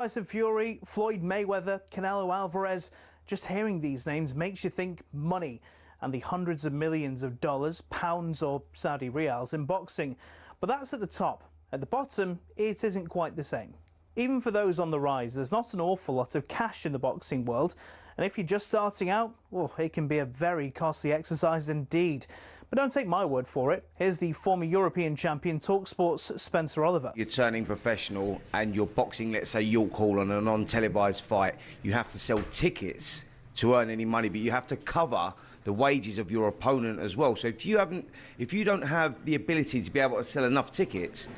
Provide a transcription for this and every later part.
Tyson Fury, Floyd Mayweather, Canelo Alvarez. Just hearing these names makes you think money and the hundreds of millions of dollars, pounds or Saudi riyals in boxing. But that's at the top. At the bottom, it isn't quite the same. Even for those on the rise, there's not an awful lot of cash in the boxing world. And if you're just starting out, well, it can be a very costly exercise indeed. But don't take my word for it. Here's the former European champion, talkSPORT's Spencer Oliver. You're turning professional and you're boxing, let's say, York Hall on a non-televised fight. You have to sell tickets to earn any money, but you have to cover the wages of your opponent as well. So if you don't have the ability to be able to sell enough tickets,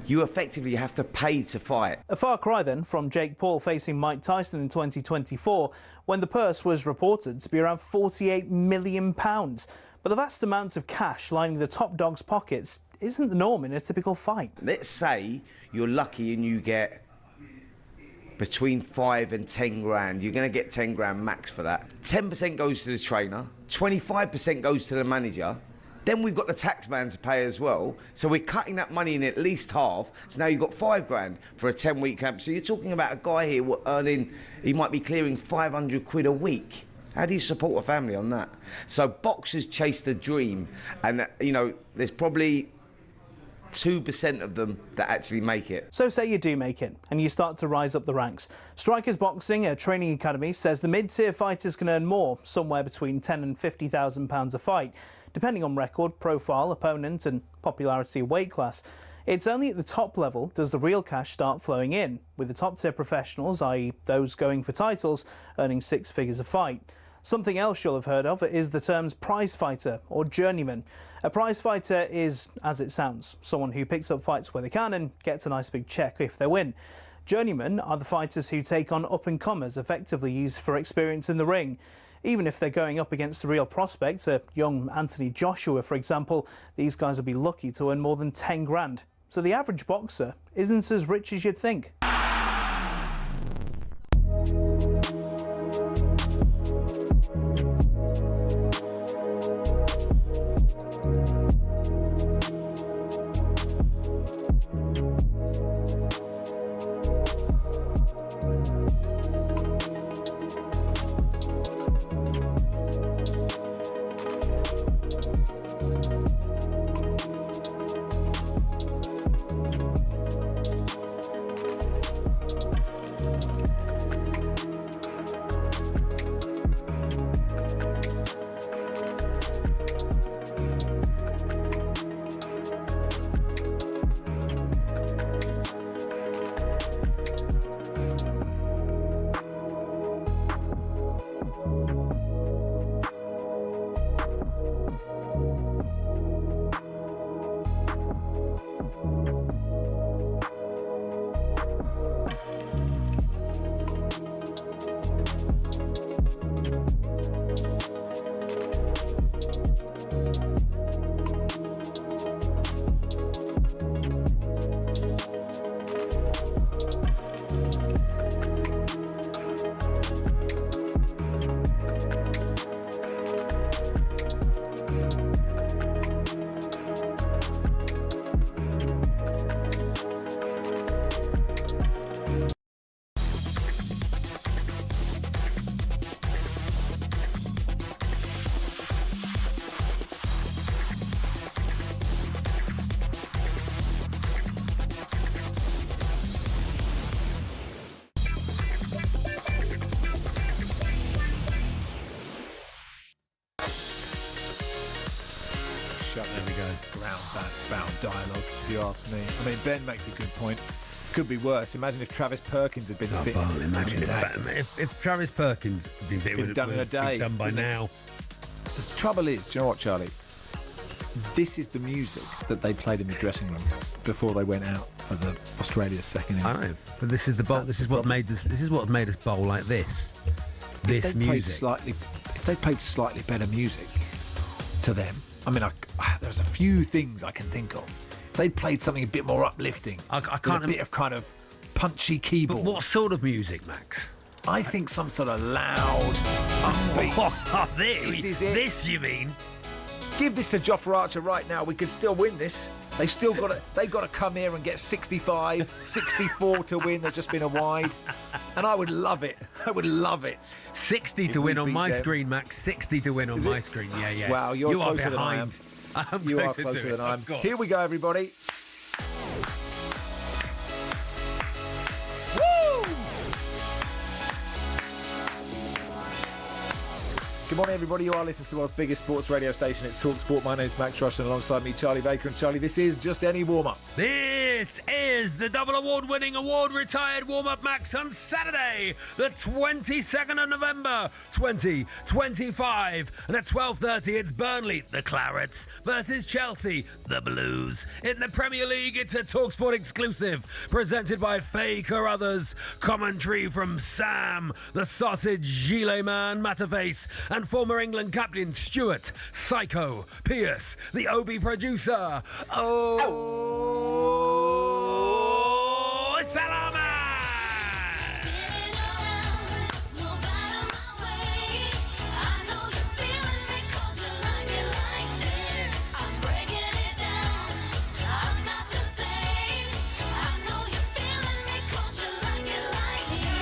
you effectively have to pay to fight. A far cry then from Jake Paul facing Mike Tyson in 2024, when the purse was reported to be around £48 million. But the vast amounts of cash lining the top dog's pockets isn't the norm in a typical fight. Let's say you're lucky and you get between 5 and 10 grand. You're going to get 10 grand max for that. 10% goes to the trainer, 25% goes to the manager. Then we've got the tax man to pay as well. So we're cutting that money in at least half. So now you've got 5 grand for a 10-week camp. So you're talking about a guy here earning, he might be clearing 500 quid a week. How do you support a family on that? So boxers chase the dream. And, you know, there's probably 2% of them that actually make it. So say you do make it and you start to rise up the ranks. Strikers Boxing, a training academy, says the mid-tier fighters can earn more, somewhere between £10,000 and £50,000 a fight, depending on record, profile, opponent and popularity of weight class. It's only at the top level does the real cash start flowing in, with the top-tier professionals, i.e. those going for titles, earning 6 figures a fight. Something else you'll have heard of is the terms prize fighter or journeyman. A prize fighter is, as it sounds, someone who picks up fights where they can and gets a nice big check if they win. Journeymen are the fighters who take on up-and-comers, effectively used for experience in the ring. Even if they're going up against the real prospects, a young Anthony Joshua, for example, these guys will be lucky to earn more than 10 grand. So the average boxer isn't as rich as you'd think. There we go, round-bound dialogue, if you ask me. I mean, Ben makes a good point. Could be worse. Imagine if Travis Perkins had been a bit... Imagine if Travis Perkins had been done in a day. Done by now. The trouble is, do you know what, Charlie? This is the music that they played in the dressing room before they went out for the Australia's second innings. I know, but this is the bowl. This is what made us. This is what made us bowl like this. This music. If they played slightly better music to them, I mean, there's a few things I can think of. If they'd played something a bit more uplifting, I can't. A bit of kind of punchy keyboard. But what sort of music, Max? I think some sort of loud, upbeat. This is it. This, you mean? Give this to Jofra Archer right now. We could still win this. They've still got to come here and get 65, 64 to win. There's just been a wide. And I would love it. 60 to win on my screen, Max. 60 to win on my screen. Yeah. Wow, you're closer than I am. You are closer than I am. Here we go, everybody. Good morning, everybody. You are listening to the world's biggest sports radio station. It's talkSPORT. My name's Max Rushden, alongside me, Charlie Baker. And Charlie, this is Just Any Warm-Up. This is the double award-winning, award-retired warm-up, Max, on Saturday, the 22nd of November, 2025. And at 12:30, it's Burnley, the Clarets, versus Chelsea, the Blues. In the Premier League, it's a talkSPORT exclusive, presented by Faye Carruthers. Commentary from Sam, the sausage gilet man, Matterface, and former England captain Stuart Psycho Pearce, the Obi producer. Salama!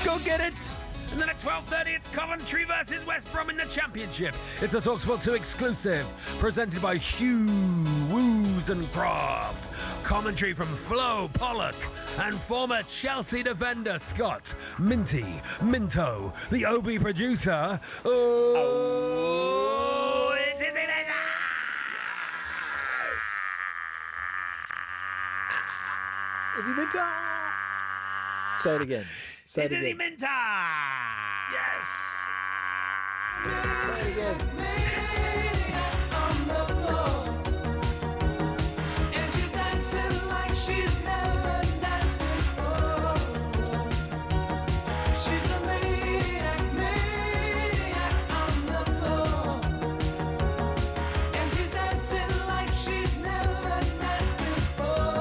Go get it! And then at 12:30, it's Coventry versus West Brom in the Championship. It's a talkSPORT 2 exclusive, presented by Hugh Woos and Croft. Commentary from Flo Pollock and former Chelsea defender Scott Minto, the Obi producer. It is in it! Is he Minto? Say it again. Say it again. Minta! Yes! Say it again.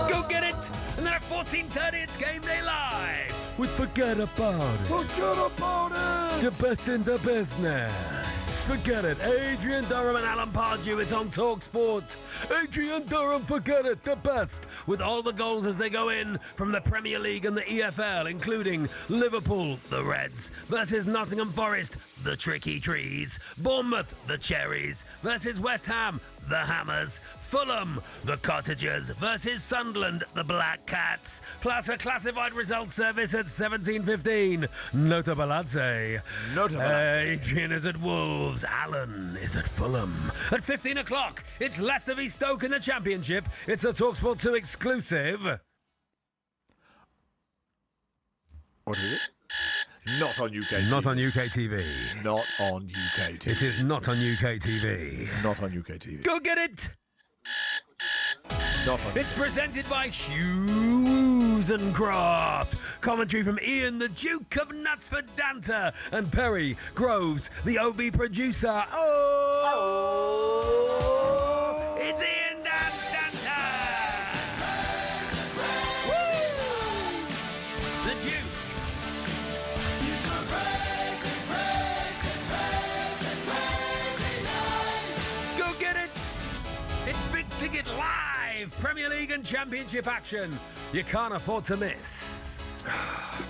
Go get it! And then at 14:30, it's GameDay Live with Forget About It. Forget about it! The best in the business. Forget it. Adrian Durham and Alan Pardew. It's on talkSPORT. Adrian Durham, forget it. The best. With all the goals as they go in from the Premier League and the EFL, including Liverpool, the Reds, versus Nottingham Forest, the Tricky Trees. Bournemouth, the Cherries, versus West Ham, the Hammers. Fulham, the Cottagers, versus Sunderland, the Black Cats. Plus a classified results service at 17:15. Nota Balazze. Adrian is at Wolves. Alan is at Fulham. At 15 o'clock, it's Leicester v Stoke in the Championship. It's a talkSPORT 2 exclusive. What is it? Not on UK TV. Not on UK TV. Not on UK TV. It is not on UK TV. Not on UK TV. Go get it! Not on. It's presented by Hughes and Croft. Commentary from Ian, the Duke of Knutsford Danter, and Perry Groves, the OB producer. It's Ian Danter! Woo! The Duke. Go get it! It's Big Ticket Live! Premier League and Championship action. You can't afford to miss.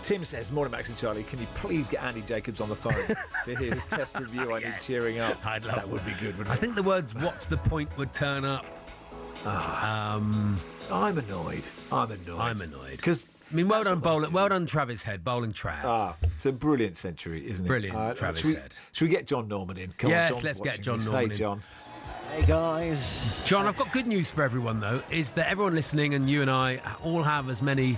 Tim says, morning Max and Charlie, can you please get Andy Jacobs on the phone to hear his test review? I need cheering up. I'd love that. Would be good, wouldn't it? I think the words "what's the point" would turn up. I'm annoyed. Because well done Travis Head, bowling Trav. It's a brilliant century, isn't it? Brilliant, Travis Head. Should we get John Norman in? Come yes, on, let's get John this. Norman Hey, in. John. Hey guys. John, I've got good news for everyone though, is that everyone listening and you and I all have as many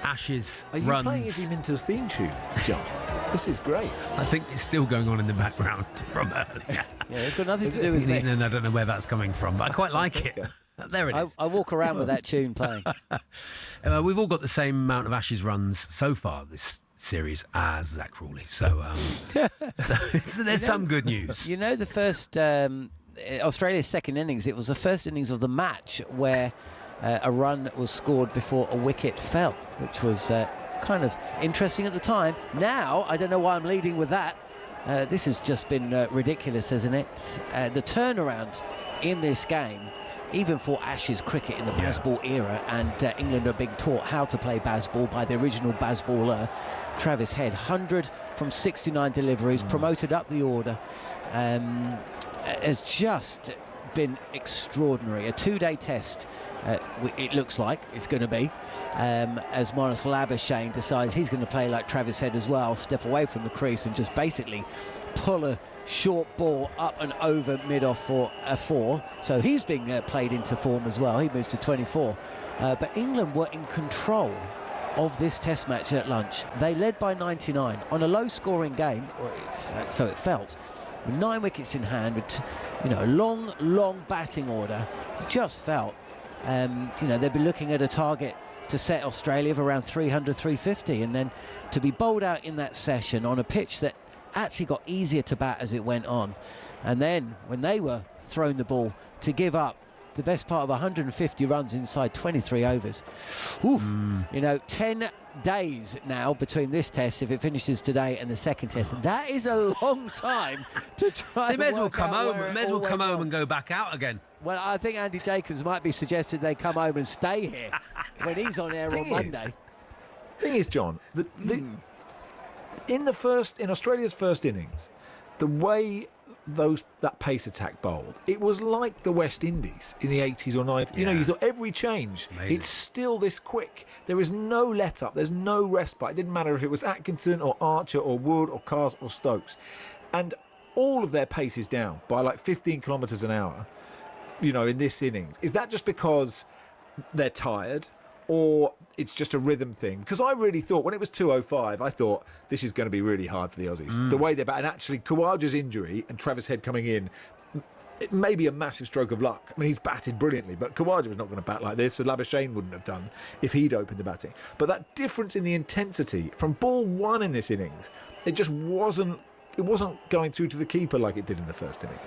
Ashes Are you runs. playing Eddie Minter's theme tune, John? This is great. I think it's still going on in the background from earlier. Yeah, it's got nothing to do with me. And I don't know where that's coming from, but I quite like it. There it is. I walk around with that tune playing. We've all got the same amount of Ashes runs so far this series as Zach Crawley. So, there's some good news. You know, the first Australia's second innings, it was the first innings of the match where a run was scored before a wicket fell, which was kind of interesting at the time. Now, I don't know why I'm leading with that. This has just been ridiculous, hasn't it? The turnaround in this game even for Ashes cricket in the Bazball era, and England are being taught how to play Bazball by the original Bazballer, Travis Head. 100 from 69 deliveries, promoted up the order, has just been extraordinary. A 2-day test, it looks like it's going to be, as Maurice Labuschagne decides he's going to play like Travis Head as well, step away from the crease and just basically pull a short ball up and over mid-off for a 4. So he's being played into form as well. He moves to 24. But England were in control of this test match at lunch. They led by 99 on a low-scoring game, or so it felt, with 9 wickets in hand, with a long batting order. It just felt they'd be looking at a target to set Australia of around 300, 350, and then to be bowled out in that session on a pitch that actually got easier to bat as it went on. And then when they were throwing the ball, to give up the best part of 150 runs inside 23 overs. Oof. 10 days now between this test, if it finishes today, and the second test. That is a long time to try. They may as well come home and go back out again. Well, I think Andy Jacobs might be suggesting they come home and stay here when he's on air on Monday. Thing is, John, in Australia's first innings, the way that pace attack bowled, it was like the West Indies in the 80s or 90s. You thought every change, it's still this quick. There is no let up, there's no respite. It didn't matter if it was Atkinson or Archer or Wood or Cars or Stokes. And all of their pace is down by like 15 kilometres an hour, in this innings. Is that just because they're tired, or it's just a rhythm thing? Because I really thought, when it was 205, I thought this is going to be really hard for the Aussies. The way they're batting, and actually Khawaja's injury and Travis Head coming in, it may be a massive stroke of luck. I mean, he's batted brilliantly, but Khawaja was not going to bat like this, so Labuschagne wouldn't have done if he'd opened the batting. But that difference in the intensity from ball 1 in this innings, it just wasn't going through to the keeper like it did in the first innings.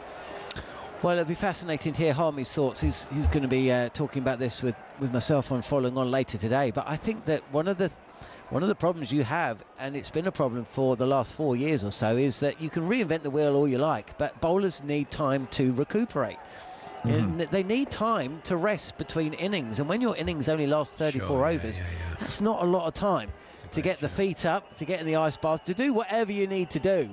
Well, it'll be fascinating to hear Harmy's thoughts. He's going to be talking about this with myself on following on later today. But I think that one of the problems you have, and it's been a problem for the last 4 years or so, is that you can reinvent the wheel all you like, but bowlers need time to recuperate. And they need time to rest between innings. And when your innings only last 34 overs, that's not a lot of time to get the feet up, to get in the ice bath, to do whatever you need to do.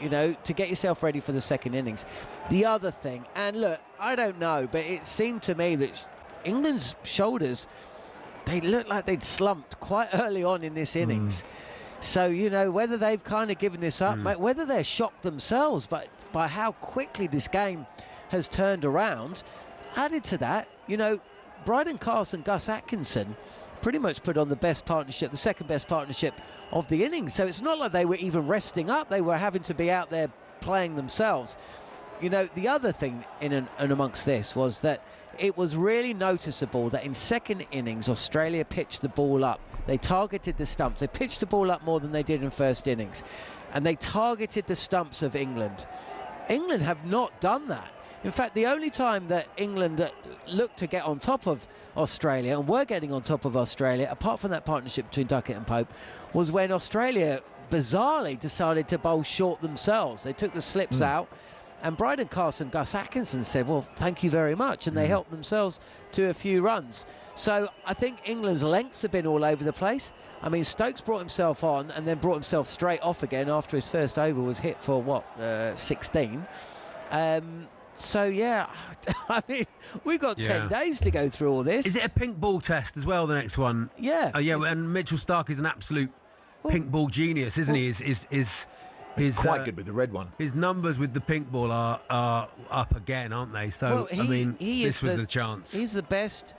To get yourself ready for the second innings. The other thing, and look, I don't know, but it seemed to me that England's shoulders, they looked like they'd slumped quite early on in this innings. So, whether they've kind of given this up, whether they're shocked themselves by how quickly this game has turned around. Added to that, Bryden Carson, Gus Atkinson pretty much put on the second best partnership of the innings. So it's not like they were even resting up. They were having to be out there playing themselves. The other thing in and amongst this was that it was really noticeable that in second innings, Australia pitched the ball up. They targeted the stumps. They pitched the ball up more than they did in first innings. And they targeted the stumps of England. England have not done that. In fact, the only time that England looked to get on top of Australia, and were getting on top of Australia, apart from that partnership between Duckett and Pope, was when Australia bizarrely decided to bowl short themselves. They took the slips out, and Bryden Carson, Gus Atkinson said, well, thank you very much, and they helped themselves to a few runs. So I think England's lengths have been all over the place. I mean, Stokes brought himself on and then brought himself straight off again after his first over was hit for, 16. So, yeah, I mean, we've got 10 days to go through all this. Is it a pink ball test as well, the next one? Yeah. Oh, yeah, and Mitchell Stark is an absolute pink ball genius, isn't he? He's quite good with the red one. His numbers with the pink ball are up again, aren't they? So, this was the chance. He's the best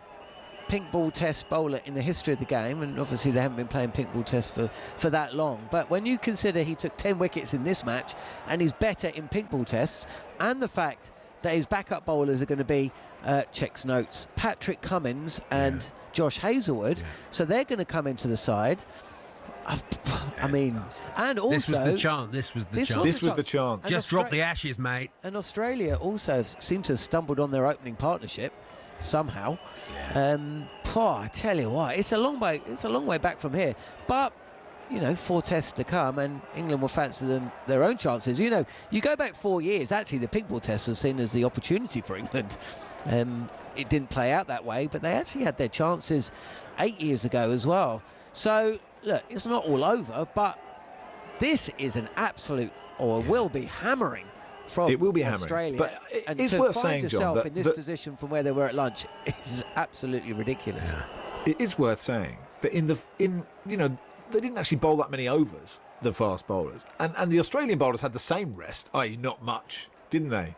pink ball test bowler in the history of the game, and obviously they haven't been playing pink ball tests for that long. But when you consider he took 10 wickets in this match, and he's better in pink ball tests, and the fact that his backup bowlers are going to be, checks notes, Patrick Cummins and Josh Hazlewood, so they're going to come into the side. I mean, and also... This was the chance. This was the chance. Just drop the Ashes, mate. And Australia also seem to have stumbled on their opening partnership somehow. I tell you what, it's a long way back from here. But you know, 4 tests to come, and England will fancy their own chances. You know, you go back 4 years, actually the pink ball test was seen as the opportunity for England. It didn't play out that way, but they actually had their chances 8 years ago as well. So, look, it's not all over, but this is an absolute, or will be hammering from it will be Australia. Hammering, but and it's to worth find saying, yourself John, in this position from where they were at lunch is absolutely ridiculous. Yeah. It is worth saying that in you know, they didn't actually bowl that many overs, the fast bowlers, and the Australian bowlers had the same rest, i.e. not much, didn't they?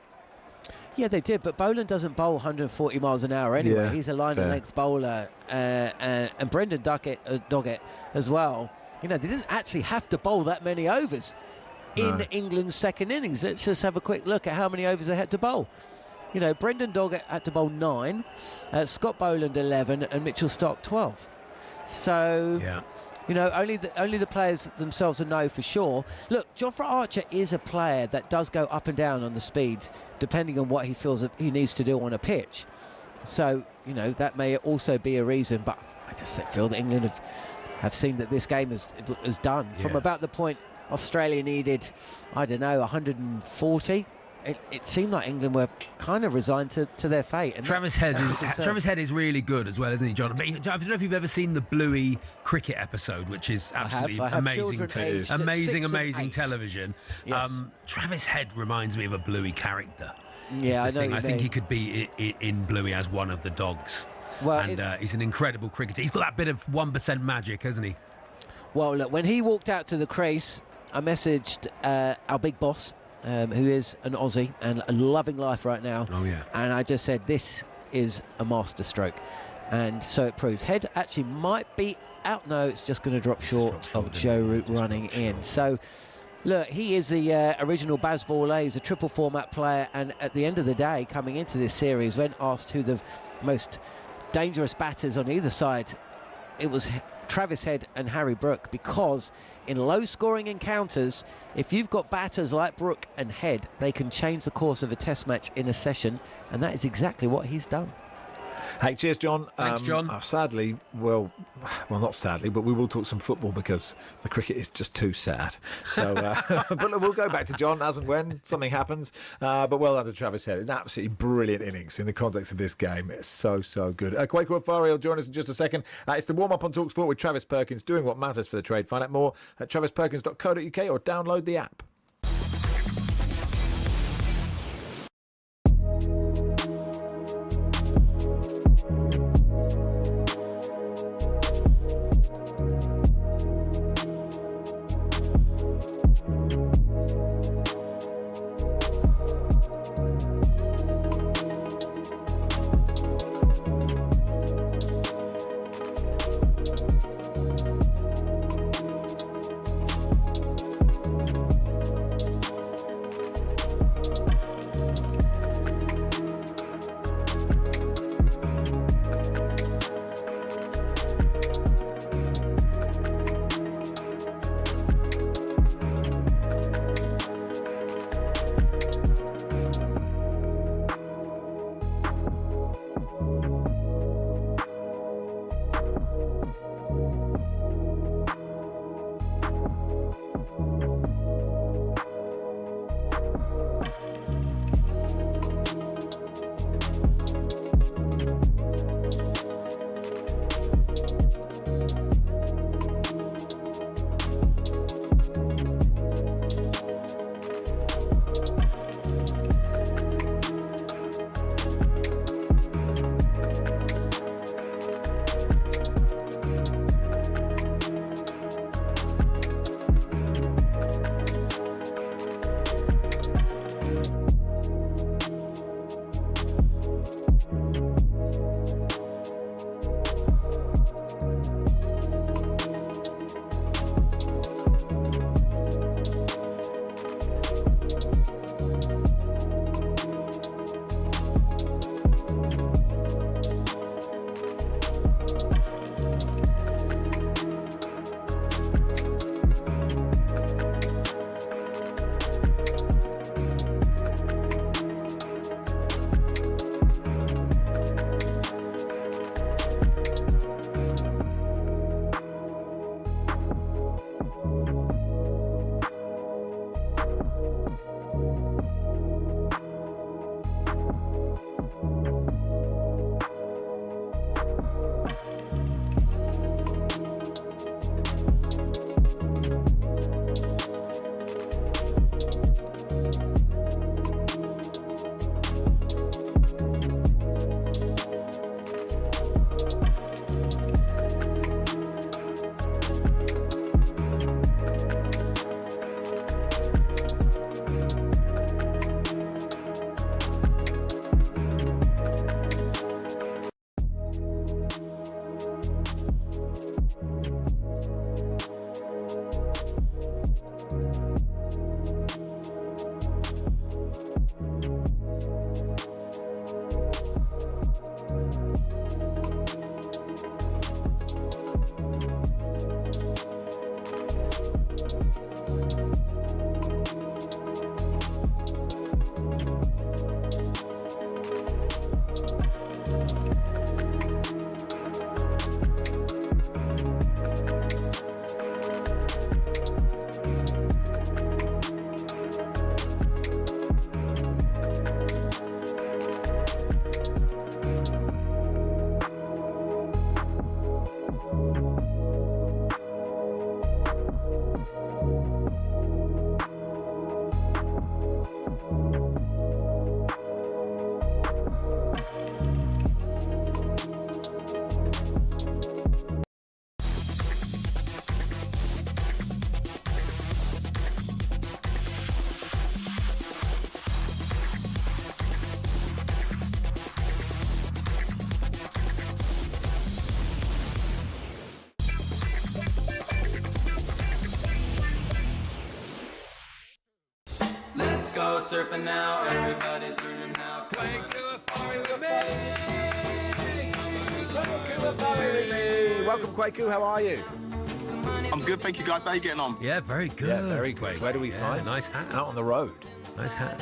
Yeah, they did, but Boland doesn't bowl 140 miles an hour anyway. Yeah, he's a line and length bowler, and Brendan Doggett as well. You know, they didn't actually have to bowl that many overs in England's second innings. Let's just have a quick look at how many overs they had to bowl. You know, Brendan Doggett had to bowl 9, Scott Boland 11, and Mitchell Starc 12. So, Yeah. you know, only the players themselves will know for sure. Look, Jofra Archer is a player that does go up and down on the speeds, depending on what he feels that he needs to do on a pitch. So, you know, that may also be a reason. But I just feel that England have seen that this game is done. Yeah. From about the point Australia needed, I don't know, 140. It seemed like England were kind of resigned to their fate. And Travis Head is really good as well, isn't he, John? But I don't know if you've ever seen the Bluey cricket episode, which is absolutely I have amazing. children aged at 6 and Amazing 8. television. Yes. Travis Head reminds me of a Bluey character. Yeah, I know. I think he could be in Bluey as one of the dogs. Well, and he's an incredible cricketer. He's got that bit of 1% magic, hasn't he? Well, look, when he walked out to the crease, I messaged our big boss, who is an Aussie and loving life right now. Oh, yeah. And I just said, this is a masterstroke. And so it proves. Head actually might be out. No, it's just going to drop short of Joe Root running in. So, look, he is the original Baz baller. He's a triple format player. And at the end of the day, coming into this series, when asked who the most dangerous batters on either side, it was Travis Head and Harry Brook, because in low-scoring encounters, if you've got batters like Brook and Head, they can change the course of a test match in a session, and that is exactly what he's done. Hey, cheers, John. Thanks, John. Sadly, well, not sadly, but we will talk some football because the cricket is just too sad. So, but look, we'll go back to John as and when something happens. But well done to Travis Head. An absolutely brilliant innings in the context of this game. It's so good. Quaker Afari will join us in just a second. It's the warm-up on talkSPORT with Travis Perkins, doing what matters for the trade. Find out more at travisperkins.co.uk or download the app. Let's go surfing now. Everybody's learning how. Welcome, Kwaku. How are you? I'm good, thank you, guys. How are you getting on? Yeah, very good. Yeah, very good. Where do we find? Nice hat. Out on the road. Nice hat.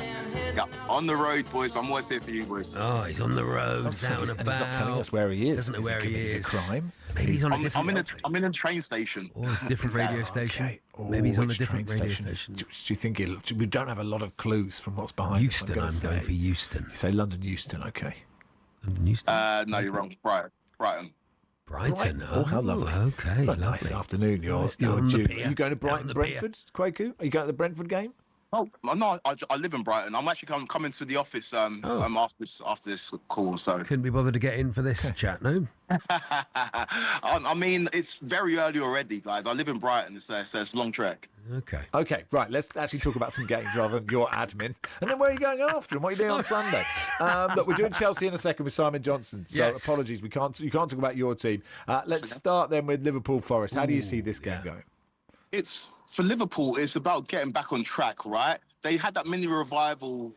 Yeah, on the road, boys. I'm always here for you, boys. Oh, he's on the road. And He's out and he's about. not telling us where he is. Doesn't know Has where he committed is. a crime? Maybe he's on a I'm in a train station. Or a different radio station. Okay. Maybe he's on a Which different train radio station? station. Do you think we don't have a lot of clues from what's behind Euston, I'm us? going for Euston. You say London Euston, okay. London Euston? No, you're wrong. Brighton. Brighton. Oh, how lovely. Okay, What a nice lovely. afternoon. You're down the due. pier. Are you going to Down Brighton, the Brentford, Kwaku? Are you going to the Brentford game? Oh no, I live in Brighton. I'm actually coming to the office after this call. So Couldn't be bothered to get in for this chat, no? I mean, it's very early already, guys. I live in Brighton. It's a long trek. Okay. Okay, right. Let's actually talk about some games rather than your admin. And then where are you going after? And what are you doing on Sunday? Look, we're doing Chelsea in a second with Simon Johnson. So Yes. apologies, you can't talk about your team. Let's start then with Liverpool Forest. How do you see this game going? It's for Liverpool. It's about getting back on track, right? They had that mini revival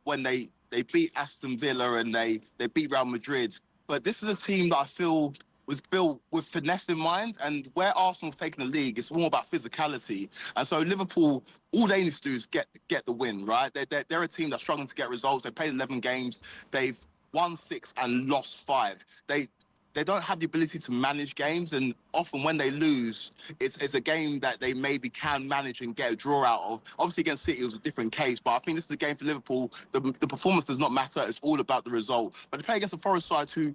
when they beat Aston Villa and they beat Real Madrid. But this is a team that I feel was built with finesse in mind. And where Arsenal have taken the league, it's more about physicality. And so Liverpool, all they need to do is get the win, right? They're a team that's struggling to get results. They played 11 games. They've won 6 and lost 5. They don't have the ability to manage games, and often when they lose, it's a game that they maybe can manage and get a draw out of. Obviously against City it was a different case, but I think this is a game for Liverpool. The performance does not matter. It's all about the result. But they play against a Forest side who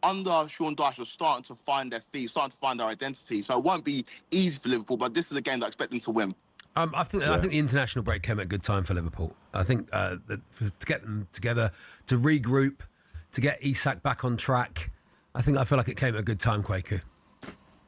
under Sean Dyche are starting to find their feet, starting to find their identity. So it won't be easy for Liverpool, but this is a game that I expect them to win. I think the international break came at a good time for Liverpool. I think to get them together, to regroup, to get Isak back on track. I feel like it came at a good time, Kwaku.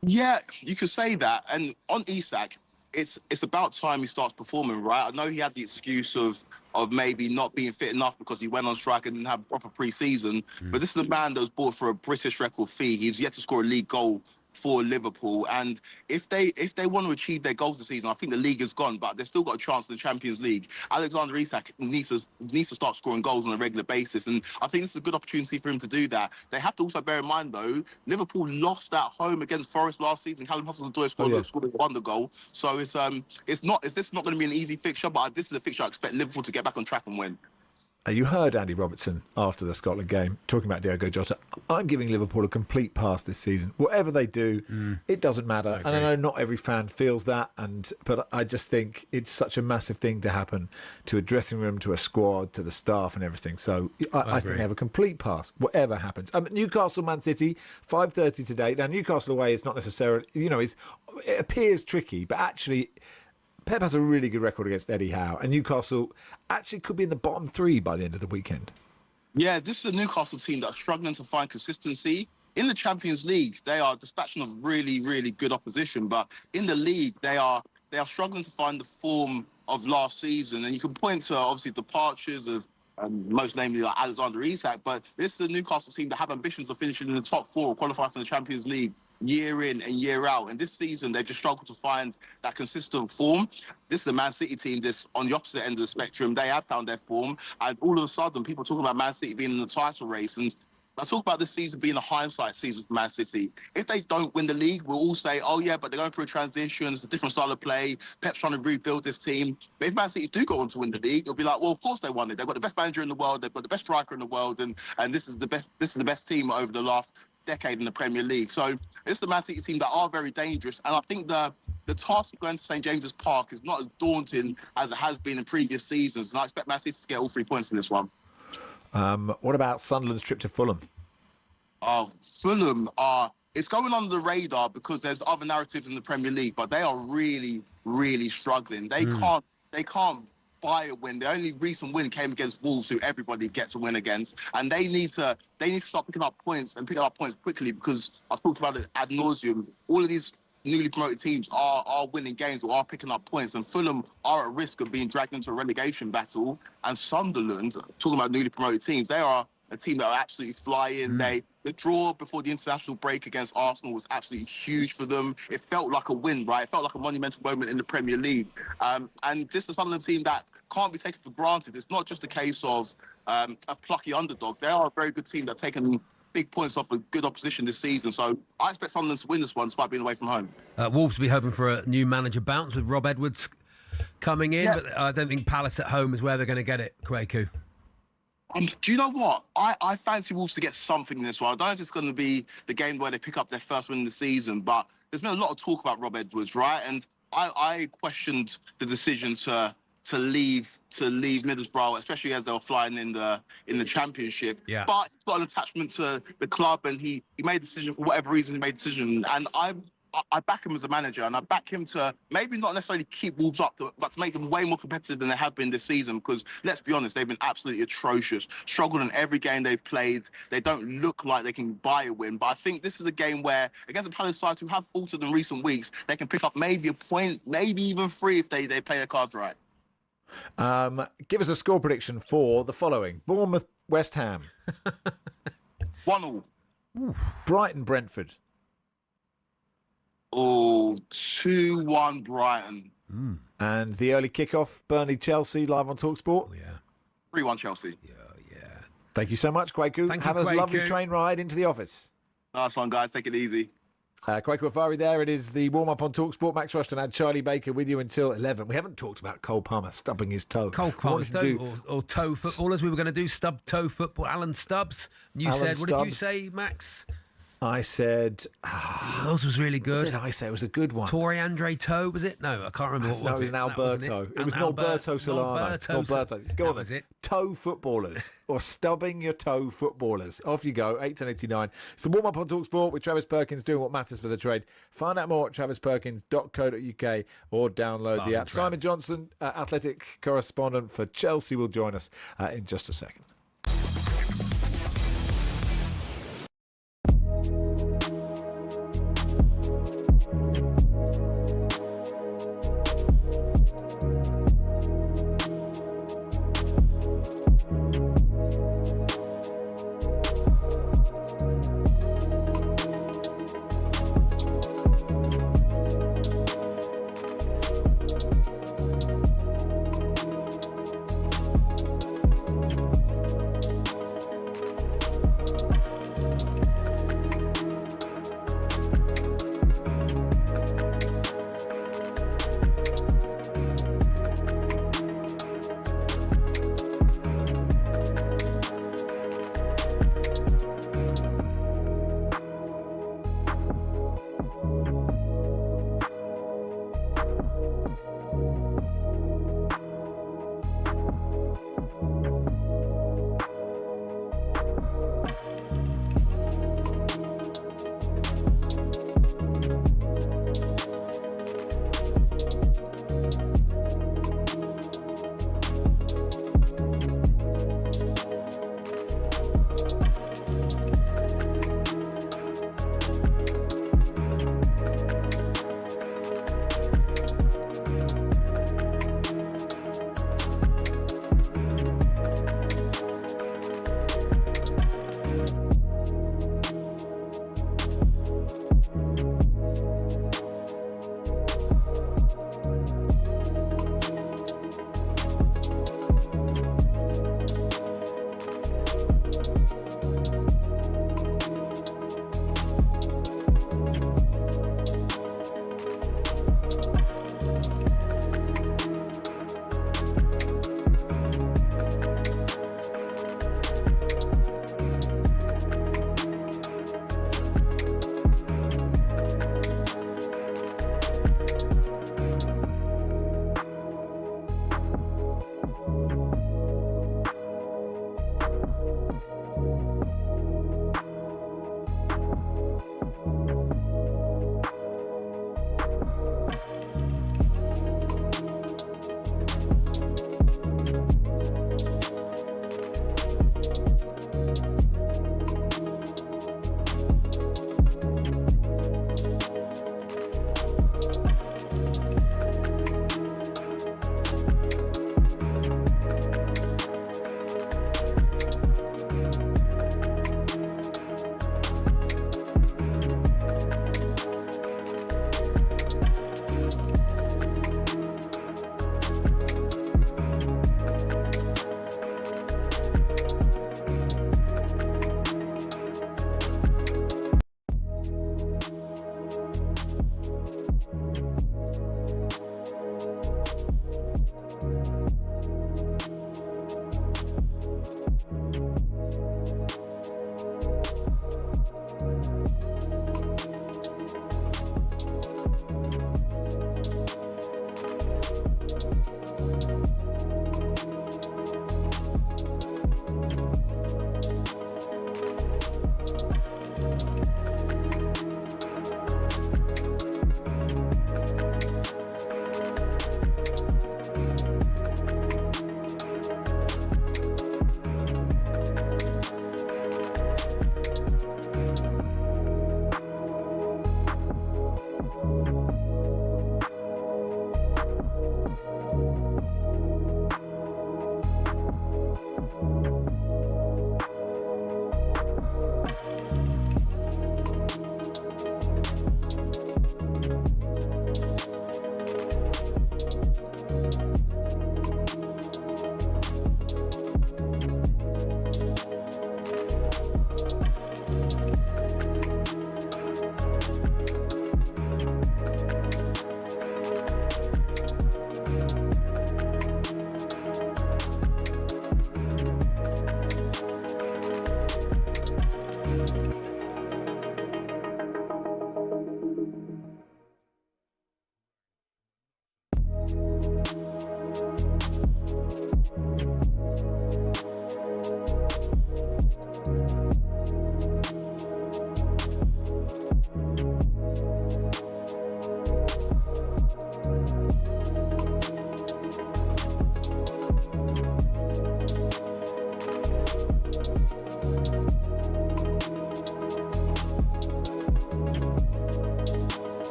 Yeah, you could say that. And on Isak, it's about time he starts performing, right? I know he had the excuse of maybe not being fit enough because he went on strike and didn't have a proper pre-season. But this is a man that was bought for a British record fee. He's yet to score a league goal for Liverpool. And if they want to achieve their goals this season, I think the league is gone, but they've still got a chance in the Champions League. Alexander Isak needs to start scoring goals on a regular basis, and I think this is a good opportunity for him to do that. They have to also bear in mind, though, Liverpool lost at home against Forest last season. Callum Hudson-Odoi scored a wonder goal. So this is not going to be an easy fixture, but this is a fixture I expect Liverpool to get back on track and win. You heard Andy Robertson after the Scotland game talking about Diogo Jota. I'm giving Liverpool a complete pass this season. Whatever they do, it doesn't matter. And I know not every fan feels that, but I just think it's such a massive thing to happen to a dressing room, to a squad, to the staff and everything. So I think they have a complete pass, whatever happens. Newcastle, Man City, 5:30 today. Now, Newcastle away is not necessarily, it appears tricky, but actually Pep has a really good record against Eddie Howe, and Newcastle actually could be in the bottom 3 by the end of the weekend. Yeah, this is a Newcastle team that's struggling to find consistency. In the Champions League, they are dispatching of really, really good opposition, but in the league, they are struggling to find the form of last season. And you can point to, obviously, departures of most namely like Alexander Isak, but this is a Newcastle team that have ambitions of finishing in the top 4 or qualifying for the Champions League year in and year out. And this season, they've just struggled to find that consistent form. This is a Man City team that's on the opposite end of the spectrum. They have found their form. And all of a sudden, people talking about Man City being in the title race. And I talk about this season being a hindsight season for Man City. If they don't win the league, we'll all say, oh, yeah, but they're going through a transition. It's a different style of play. Pep's trying to rebuild this team. But if Man City do go on to win the league, it'll be like, well, of course they won it. They've got the best manager in the world. They've got the best striker in the world. And this is the best team over the last decade in the Premier League. So it's the Man City team that are very dangerous. And I think the task of going to St James's Park is not as daunting as it has been in previous seasons. And I expect Man City to get all 3 points in this one. What about Sunderland's trip to Fulham? Oh, Fulham it's going under the radar because there's other narratives in the Premier League, but they are really, really struggling. They can't buy a win. The only recent win came against Wolves, who everybody gets a win against, and they need to start picking up points quickly, because I've talked about it ad nauseum. All of these newly promoted teams are winning games or are picking up points, and Fulham are at risk of being dragged into a relegation battle. And Sunderland, talking about newly promoted teams, they are a team that are absolutely flying. The draw before the international break against Arsenal was absolutely huge for them. It felt like a win, right? It felt like a monumental moment in the Premier League. And this is Sunderland team that can't be taken for granted. It's not just a case of a plucky underdog. They are a very good team that have taken big points off a good opposition this season. So I expect Sunderland to win this one despite being away from home. Wolves will be hoping for a new manager bounce with Rob Edwards coming in, but I don't think Palace at home is where they're going to get it, Kwaku. Do you know what? I fancy Wolves to get something in this one. I don't know if it's going to be the game where they pick up their first win in the season, but there's been a lot of talk about Rob Edwards, right? And I questioned the decision to leave Middlesbrough, especially as they were flying in the Championship. Yeah. But he's got an attachment to the club, and he made a decision for whatever reason. He made a decision, and I back him as a manager, and I back him to maybe not necessarily keep Wolves up, but to make them way more competitive than they have been this season. Because let's be honest, they've been absolutely atrocious. Struggled in every game they've played. They don't look like they can buy a win. But I think this is a game where, against the Palace side who have faltered in recent weeks, they can pick up maybe a point, maybe even 3 if they play their cards right. Give us a score prediction for the following: Bournemouth, West Ham, 1-1. Brighton, Brentford. Oh, 2-1 Brighton. And the early kickoff, Burnley, Chelsea, live on talkSPORT. Yeah. 3-1 Chelsea. Yeah. Thank you so much, Kwaku. Have a lovely train ride into the office. Nice one, guys. Take it easy. Kwaku Afari there. It is the warm-up on talkSPORT. Max Rushden and Charlie Baker with you until 11. We haven't talked about Cole Palmer stubbing his toe. Cole Palmer or toe footballers. We were going to do stub toe football. Alan Stubbs. And what did you say, Max? I said... yours was really good. What did I say? It was a good one. Torre Andre Toe, was it? No, I can't remember what was it. No, it was an Alberto. It was Norberto Solano. Norberto. Go on then. Toe footballers or stubbing your toe footballers. Off you go. 8:10:89. It's the warm-up on talkSPORT with Travis Perkins doing what matters for the trade. Find out more at travisperkins.co.uk or download the app. Simon Johnson, athletic correspondent for Chelsea, will join us in just a second.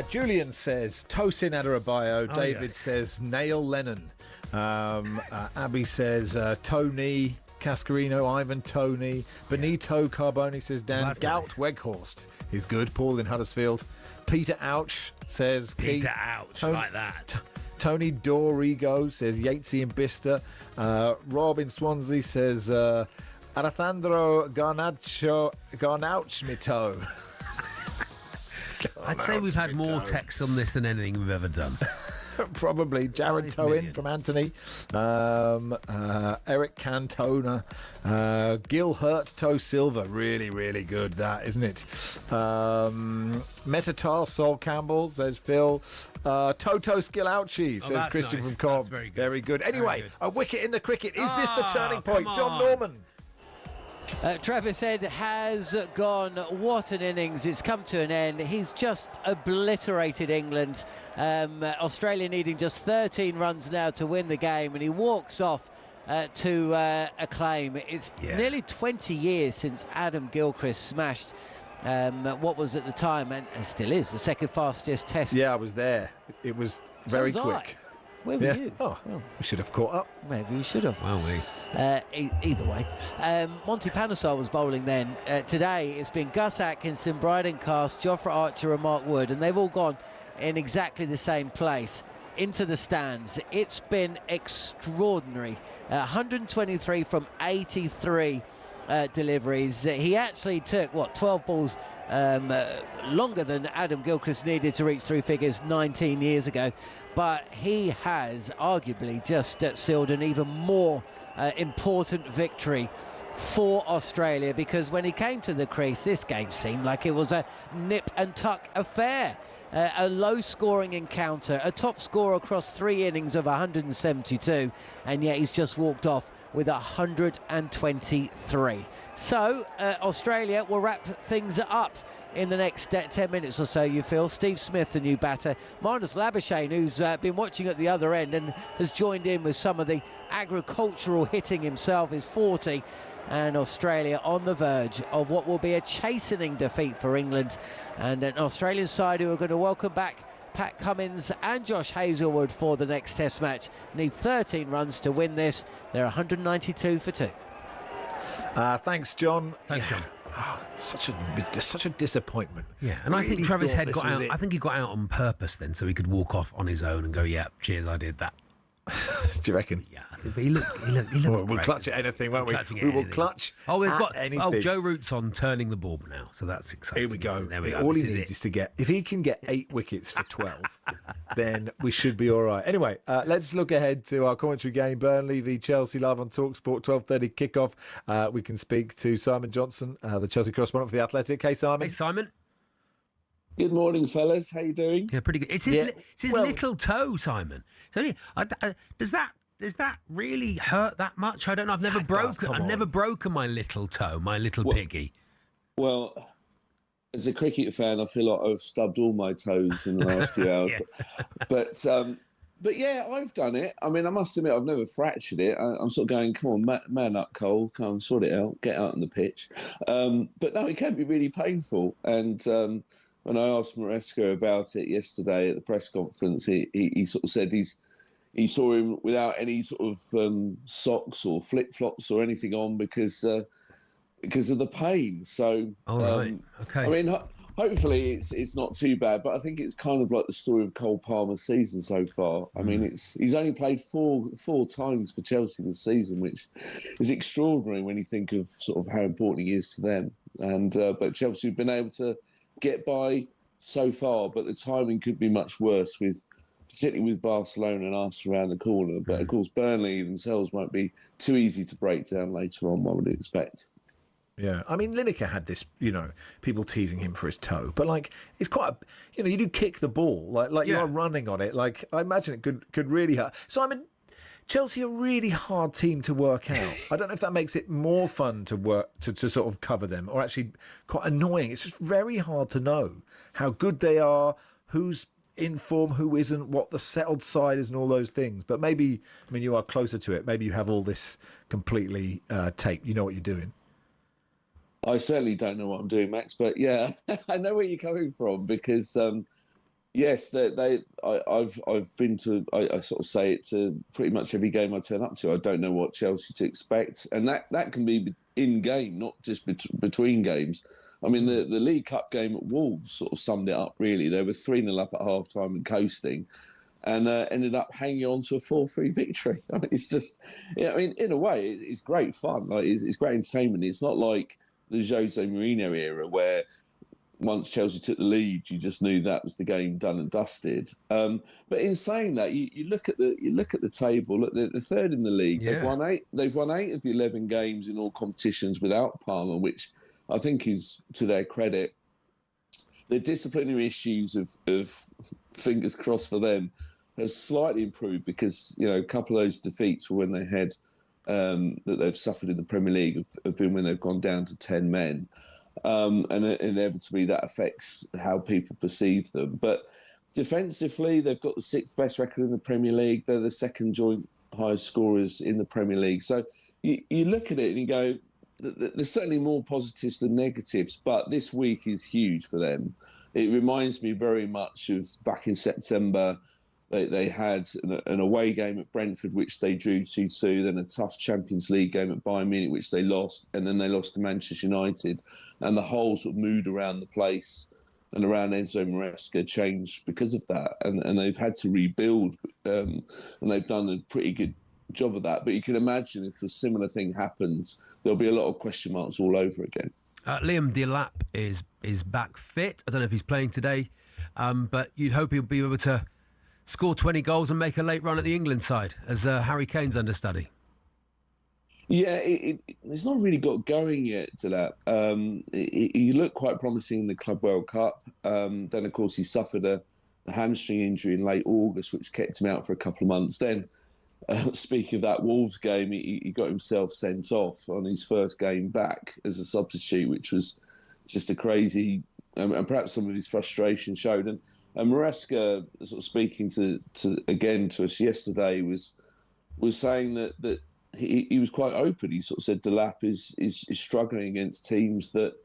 Julian says Tosin Adarabioyo. Oh, David yes. says Neil Lennon. Abby says Tony Cascarino, Ivan Tony. Benito Carboni says Dan. That's Gout nice. Weghorst is good. Paul in Huddersfield. Peter Ouch says Peter Keith. Ouch, like that. Tony Dorigo says Yatesy and Bista. Rob in Swansea says Alejandro Garnauchmito. I'd say we've had more texts on this than anything we've ever done. Probably. Jared 5 Toin million. from Anthony. Eric Cantona. Gil Hurt Toe Silver. Really, really good, that, isn't it? Metatar Sol Campbell, says Phil. Toto Skilauchi, says that's Christian nice. from Cobb. That's very good. Very good. Anyway, good. a wicket in the cricket. Is this the turning come point? John on. Norman. Travis Head has gone. What an innings. It's come to an end. He's just obliterated England. Australia needing just 13 runs now to win the game, and he walks off to a claim. It's nearly 20 years since Adam Gilchrist smashed what was at the time, and still is, the second fastest test. Yeah, I was there. It was very was quick. Where were you? Oh, we should have caught up. Maybe you should have. Well, Either way, Monty Panesar was bowling then. Today it's been Gus Atkinson, Bryden Cast, Jofra Archer and Mark Wood, and they've all gone in exactly the same place, into the stands. It's been extraordinary. 123 from 83 deliveries. He actually took, 12 balls longer than Adam Gilchrist needed to reach three figures 19 years ago. But he has arguably just sealed an even more important victory for Australia, because when he came to the crease, this game seemed like it was a nip and tuck affair. A low-scoring encounter, a top score across 3 innings of 172, and yet he's just walked off with 123. So Australia will wrap things up in the next 10 minutes or so, you feel. Steve Smith, the new batter. Marnus Labuschagne, who's been watching at the other end and has joined in with some of the agricultural hitting himself, is 40. And Australia on the verge of what will be a chastening defeat for England. And an Australian side who are going to welcome back Pat Cummins and Josh Hazlewood for the next Test match. Need 13 runs to win this. They're 192 for 2. Thanks, John. Thanks, John. Oh, such a disappointment. Yeah, and I think Really Travis thought Head this got was out. it. I think he got out on purpose then, so he could walk off on his own and go, "Yeah, cheers, I did that." Do you reckon? Yeah, but he looks We'll great. clutch at anything, won't we? Clutching at We will anything. clutch Oh, we've at got anything. Joe Root's on turning the ball now, so that's exciting. Here we go. There we go. All he This is needs it. is to get, if he can get 8 wickets for 12, then we should be all right. Anyway, let's look ahead to our commentary game, Burnley v Chelsea, live on talkSPORT, 12:30 kickoff. We can speak to Simon Johnson, the Chelsea correspondent for The Athletic. Hey, Simon. Hey, Simon. Good morning, fellas. How you doing? Yeah, pretty good. It's his little toe, Simon. Does that really hurt that much? I don't know. I've never broken my little toe, my little piggy. Well, as a cricket fan, I feel like I've stubbed all my toes in the last few hours. Yeah. But yeah, I've done it. I mean, I must admit, I've never fractured it. I'm sort of going, come on, man up, Cole. Come on, sort it out. Get out on the pitch. But no, it can be really painful. And when I asked Maresca about it yesterday at the press conference, he sort of said he saw him without any sort of socks or flip-flops or anything on because of the pain. So, all right, okay. I mean, hopefully it's not too bad, but I think it's kind of like the story of Cole Palmer's season so far. I mean, he's only played four times for Chelsea this season, which is extraordinary when you think of sort of how important he is to them. And but Chelsea have been able to get by so far, but the timing could be much worse, particularly with Barcelona and Arsenal around the corner. But of course, Burnley themselves won't be too easy to break down later on, one would expect. Yeah, I mean, Lineker had this, people teasing him for his toe, but like, it's quite, you do kick the ball, like you are running on it. Like, I imagine it could really hurt. Simon, Chelsea are a really hard team to work out. I don't know if that makes it more fun to work to sort of cover them, or actually quite annoying. It's just very hard to know how good they are, who's in form, who isn't, what the settled side is, and all those things. But maybe, I mean, you are closer to it. Maybe you have all this completely taped. You know what you're doing. I certainly don't know what I'm doing, Max, but yeah, I know where you're coming from because, yes, I've been to, I sort of say it to pretty much every game I turn up to. I don't know what Chelsea to expect, and that can be in game, not just between games. I mean, the League Cup game at Wolves sort of summed it up, really. They were 3-0 up at half-time and coasting, and ended up hanging on to a 4-3 victory. I mean, it's just, in a way, it's great fun. Like, it's great entertainment. It's not like the Jose Mourinho era where once Chelsea took the lead, you just knew that was the game done and dusted. But in saying that, you look at the table. Look, they're third in the league. Yeah. They've won 8 of the 11 games in all competitions without Palmer, which I think is to their credit. The disciplinary issues of fingers crossed for them has slightly improved because a couple of those defeats were when they had that they've suffered in the Premier League have been when they've gone down to 10 men. And inevitably that affects how people perceive them. But defensively, they've got the 6th best record in the Premier League. They're the 2nd joint highest scorers in the Premier League. So you look at it and you go, there's certainly more positives than negatives, but this week is huge for them. It reminds me very much of back in September. They had an away game at Brentford, which they drew 2-2, then a tough Champions League game at Bayern Munich, which they lost, and then they lost to Manchester United. And the whole sort of mood around the place and around Enzo Maresca changed because of that. And they've had to rebuild, and they've done a pretty good job of that. But you can imagine if a similar thing happens, there'll be a lot of question marks all over again. Liam Delap is back fit. I don't know if he's playing today, but you'd hope he'll be able to score 20 goals and make a late run at the England side as Harry Kane's understudy. Yeah, it's not really got going yet, Delap. He looked quite promising in the Club World Cup. Then, of course, he suffered a hamstring injury in late August, which kept him out for a couple of months. Then, speaking of that Wolves game, he got himself sent off on his first game back as a substitute, which was just a crazy... and perhaps some of his frustration showed. And Maresca, sort of speaking to us yesterday, was saying that he was quite open. He sort of said Delap is struggling against teams that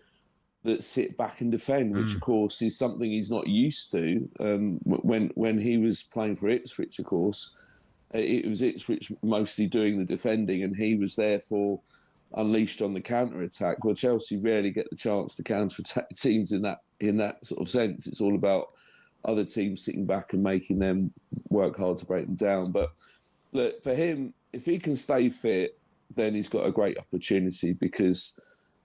sit back and defend, which of course is something he's not used to. When he was playing for Ipswich, of course, it was Ipswich mostly doing the defending, and he was therefore unleashed on the counter attack. Well, Chelsea rarely get the chance to counter attack teams in that sort of sense. It's all about other teams sitting back and making them work hard to break them down. But look, for him, if he can stay fit, then he's got a great opportunity because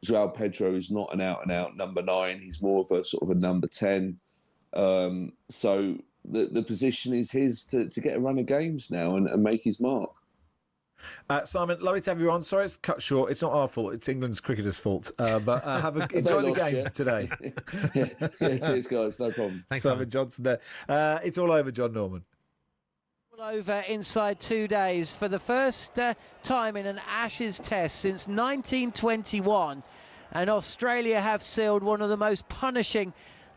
João Pedro is not an out-and-out number 9. He's more of a sort of a number 10. So the position is his to get a run of games now and make his mark. Simon, lovely to have you on. Sorry it's cut short. It's not our fault. It's England's cricketers' fault. But enjoy the game today. Yeah, cheers, guys. No problem. Thanks, Simon Johnson there. It's all over, John Norman. Over inside 2 days for the first time in an Ashes test since 1921, and Australia have sealed one of the most punishing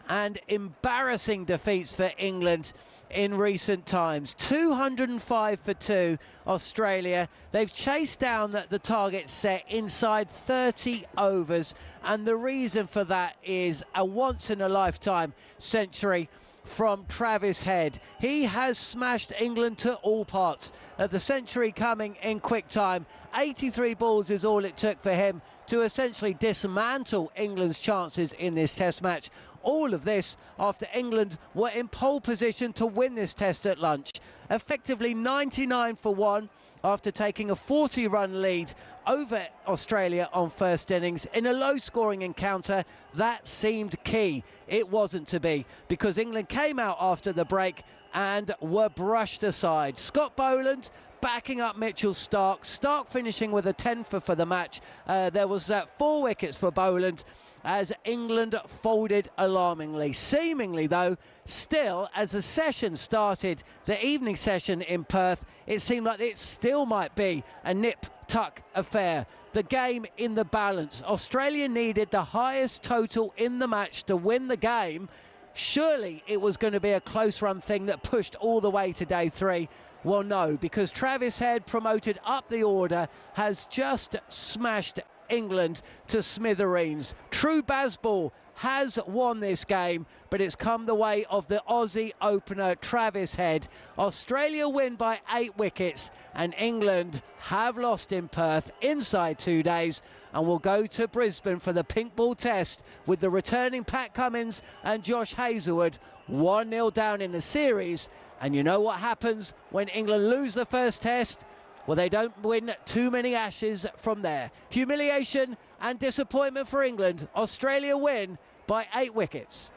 and embarrassing defeats for England in recent times. 205 for 2, Australia. They've chased down the target set inside 30 overs, and the reason for that is a once-in-a-lifetime century from Travis Head. He has smashed England to all parts. The century coming in quick time. 83 balls is all it took for him to essentially dismantle England's chances in this test match. All of this after England were in pole position to win this test at lunch. Effectively 99 for 1 after taking a 40-run lead over Australia on first innings in a low-scoring encounter that seemed key. It wasn't to be, because England came out after the break and were brushed aside. Scott Boland backing up Mitchell Starc. Starc finishing with a 10 for the match. There was 4 wickets for Boland as England folded alarmingly. Seemingly, though, still, as the session started, the evening session in Perth, it seemed like it still might be a nip-tuck affair. The game in the balance. Australia needed the highest total in the match to win the game. Surely it was going to be a close-run thing that pushed all the way to day 3. Well, no, because Travis Head, promoted up the order, has just smashed England to smithereens. True Bazball has won this game, but it's come the way of the Aussie opener Travis Head. Australia win by 8 wickets, and England have lost in Perth inside 2 days, and will go to Brisbane for the pink ball test with the returning Pat Cummins and Josh Hazlewood 1-0 down in the series. And you know what happens when England lose the first test? Well, they don't win too many Ashes from there. Humiliation and disappointment for England. Australia win by 8 wickets.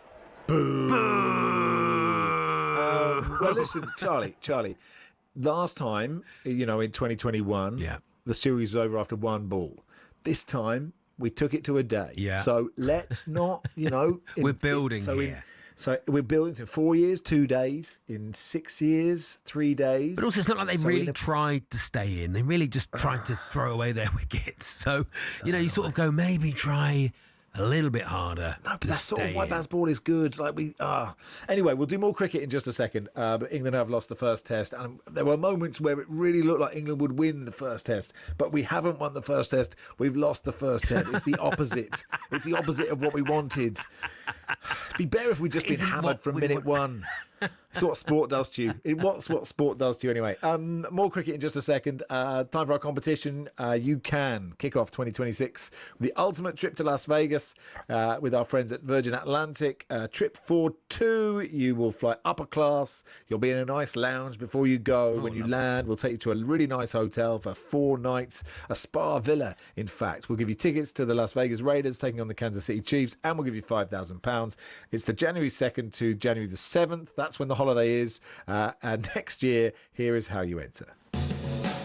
Boo! Well, listen, Charlie, last time, in 2021, the series was over after 1 ball. This time, we took it to a day. Yeah. So let's not, We're building here. So we're building in 4 years, 2 days, in 6 years, 3 days. But also, it's not like they really tried to stay in. They really just tried to throw away their wickets. So you sort of go, maybe try a little bit harder. No, but that's sort of why Bazball is good. Anyway, we'll do more cricket in just a second. But England have lost the first test, and there were moments where it really looked like England would win the first test. But we haven't won the first test. We've lost the first test. It's the opposite. It's the opposite of what we wanted. It'd be better if we'd just been hammered from minute 1. It's what sport does to you. What's what sport does to you anyway. More cricket in just a second. Time for our competition. You can kick off 2026 with the ultimate trip to Las Vegas with our friends at Virgin Atlantic. Trip for 2. You will fly upper class. You'll be in a nice lounge before you go. When you land, we'll take you to a really nice hotel for 4 nights. A spa villa, in fact. We'll give you tickets to the Las Vegas Raiders taking on the Kansas City Chiefs, and we'll give you £5,000. It's the January 2nd to January the 7th. That's when the holiday is. And next year, here is how you enter.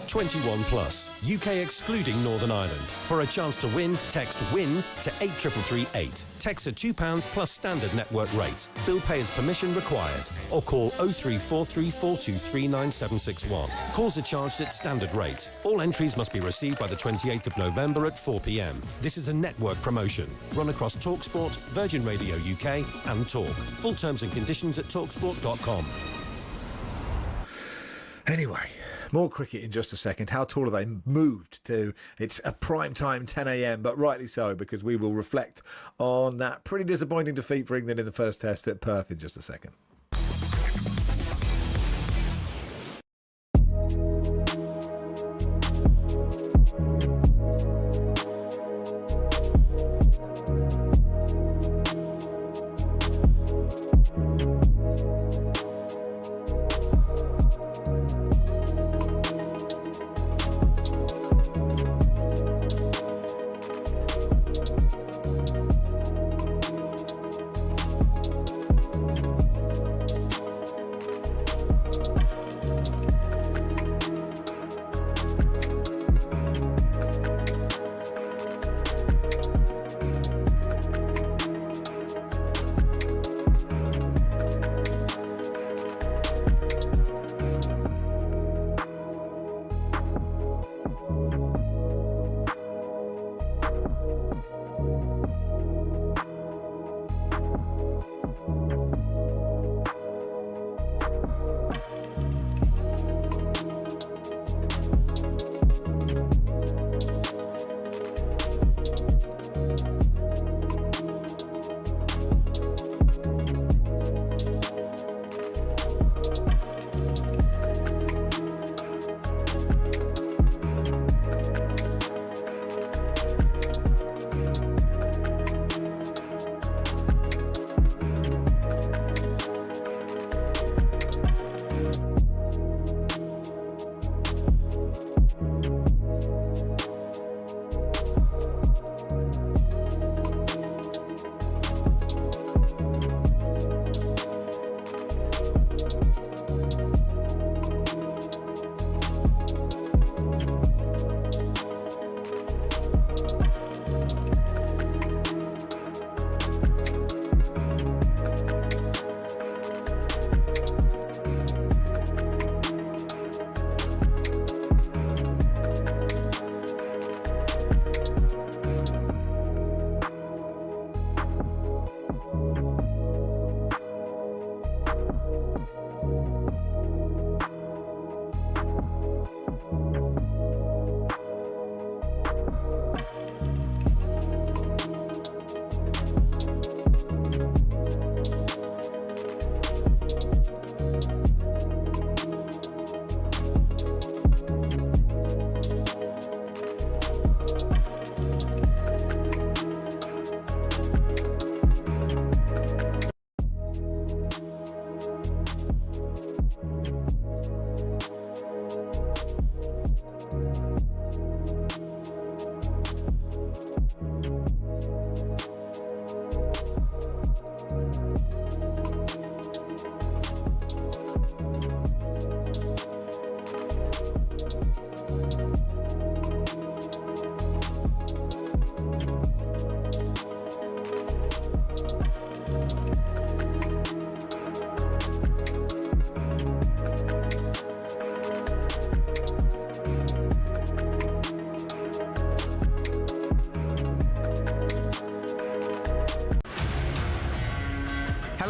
21 plus, UK excluding Northern Ireland. For a chance to win, text WIN to 83338. Text at £2 plus standard network rate. Bill payer's permission required. Or call 03434239761. Calls are charged at standard rate. All entries must be received by the 28th of November at 4 p.m. This is a network promotion. Run across talkSPORT, Virgin Radio UK and Talk. Full terms and conditions at talksport.com. Anyway, more cricket in just a second. How tall have they moved to? It's a prime time 10 a.m, but rightly so, because we will reflect on that pretty disappointing defeat for England in the first test at Perth in just a second.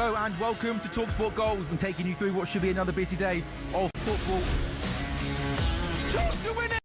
Hello and welcome to talkSPORT Goals. We've been taking you through what should be another busy day of football. Chance to win it!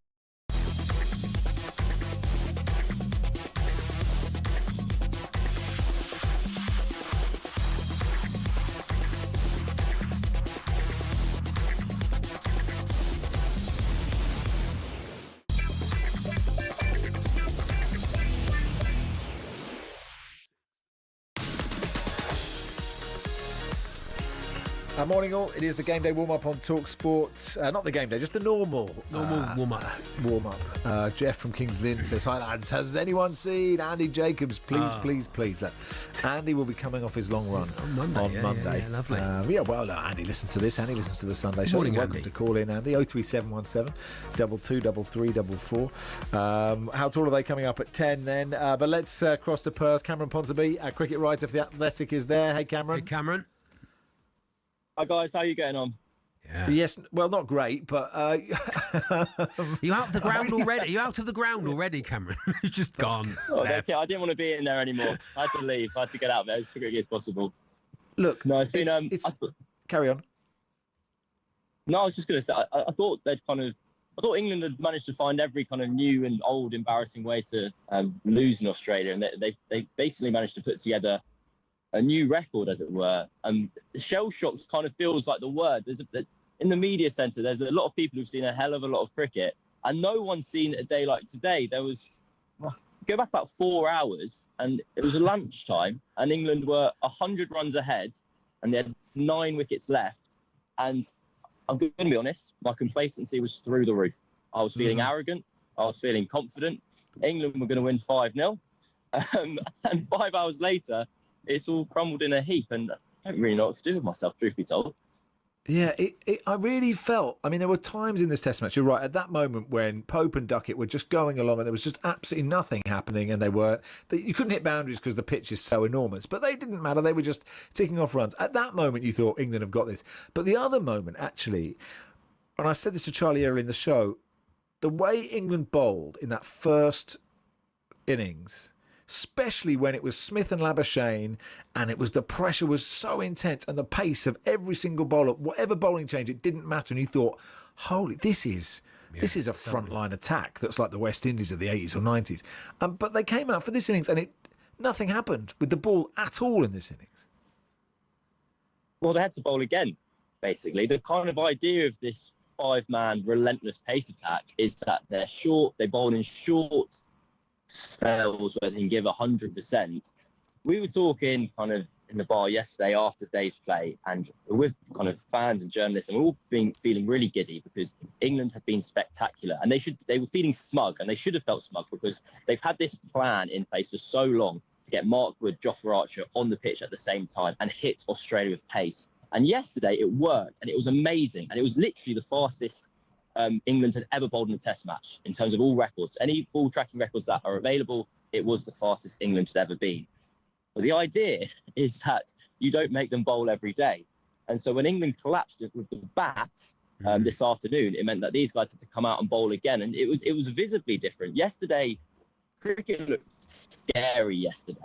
Morning all, it is the game day warm-up on talkSPORT. Not the game day, just the normal warm-up. Jeff from Kings Lynn says, hi lads, has anyone seen Andy Jacobs? Please. Andy will be coming off his long run on Monday. Yeah, lovely. Andy listens to this. Andy listens to the Sunday show. Morning, welcome Andy. to call in, Andy. 03717 223344. How tall are they coming up at 10 then? But let's cross to Perth. Cameron Ponsonby, our cricket writer for The Athletic, is there. Hey, Cameron. Hey, Cameron. Hi guys, how are you getting on? Yeah. Yes, well, not great, but Are you out of the ground already? Are you out of the ground already, Cameron? You've just gone. Oh, okay. I didn't want to be in there anymore. I had to leave. I had to get out of there as quickly as possible. Look, no, it's been. Carry on. No, I was just going to say. I thought England had managed to find every kind of new and old embarrassing way to lose in Australia, and they basically managed to put together a new record, as it were. Shell shocks kind of feels like the word. In the media centre, there's a lot of people who've seen a hell of a lot of cricket, and no one's seen a day like today. There was, go back about 4 hours, and it was lunchtime, and England were 100 runs ahead, and they had 9 wickets left. And I'm going to be honest, my complacency was through the roof. I was feeling arrogant. I was feeling confident. England were going to win 5-0. And 5 hours later, it's all crumbled in a heap, and I don't really know what to do with myself, truth be told. Yeah, I really felt, I mean, there were times in this test match, you're right, at that moment when Pope and Duckett were just going along and there was just absolutely nothing happening, and you couldn't hit boundaries because the pitch is so enormous, but they didn't matter, they were just ticking off runs. At that moment, you thought England have got this. But the other moment, actually, and I said this to Charlie earlier in the show, the way England bowled in that first innings, especially when it was Smith and Labuschagne, and the pressure was so intense, and the pace of every single bowler, whatever bowling change, it didn't matter. And you thought, holy, this is a frontline attack that's like the West Indies of the 80s or 90s. But they came out for this innings, and nothing happened with the ball at all in this innings. Well, they had to bowl again, basically. The kind of idea of this 5-man relentless pace attack is that they're short, they bowl in short spells where they can give 100%. We were talking kind of in the bar yesterday after day's play, and with kind of fans and journalists, and we're all feeling really giddy because England had been spectacular, and they were feeling smug, and they should have felt smug because they've had this plan in place for so long to get Mark Wood, Jofra Archer on the pitch at the same time and hit Australia with pace. And yesterday it worked, and it was amazing, and it was literally the fastest England had ever bowled in a test match in terms of all records. Any ball tracking records that are available, it was the fastest England had ever been. But the idea is that you don't make them bowl every day. And so when England collapsed with the bat this afternoon, it meant that these guys had to come out and bowl again. And it was visibly different. Yesterday, cricket looked scary yesterday.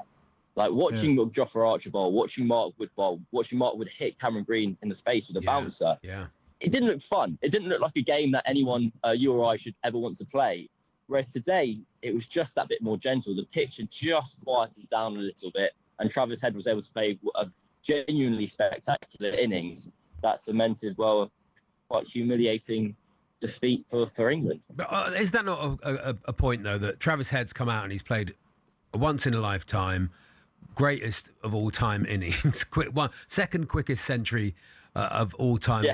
Like watching Jofra Archer bowl, watching Mark Wood bowl, watching Mark Wood hit Cameron Green in the face with a bouncer. Yeah. It didn't look fun. It didn't look like a game that anyone, you or I, should ever want to play. Whereas today, it was just that bit more gentle. The pitch had just quieted down a little bit, and Travis Head was able to play a genuinely spectacular innings that cemented, quite humiliating defeat for England. But is that not a point, though, that Travis Head's come out and he's played a once-in-a-lifetime, greatest of all-time innings, second quickest century of all time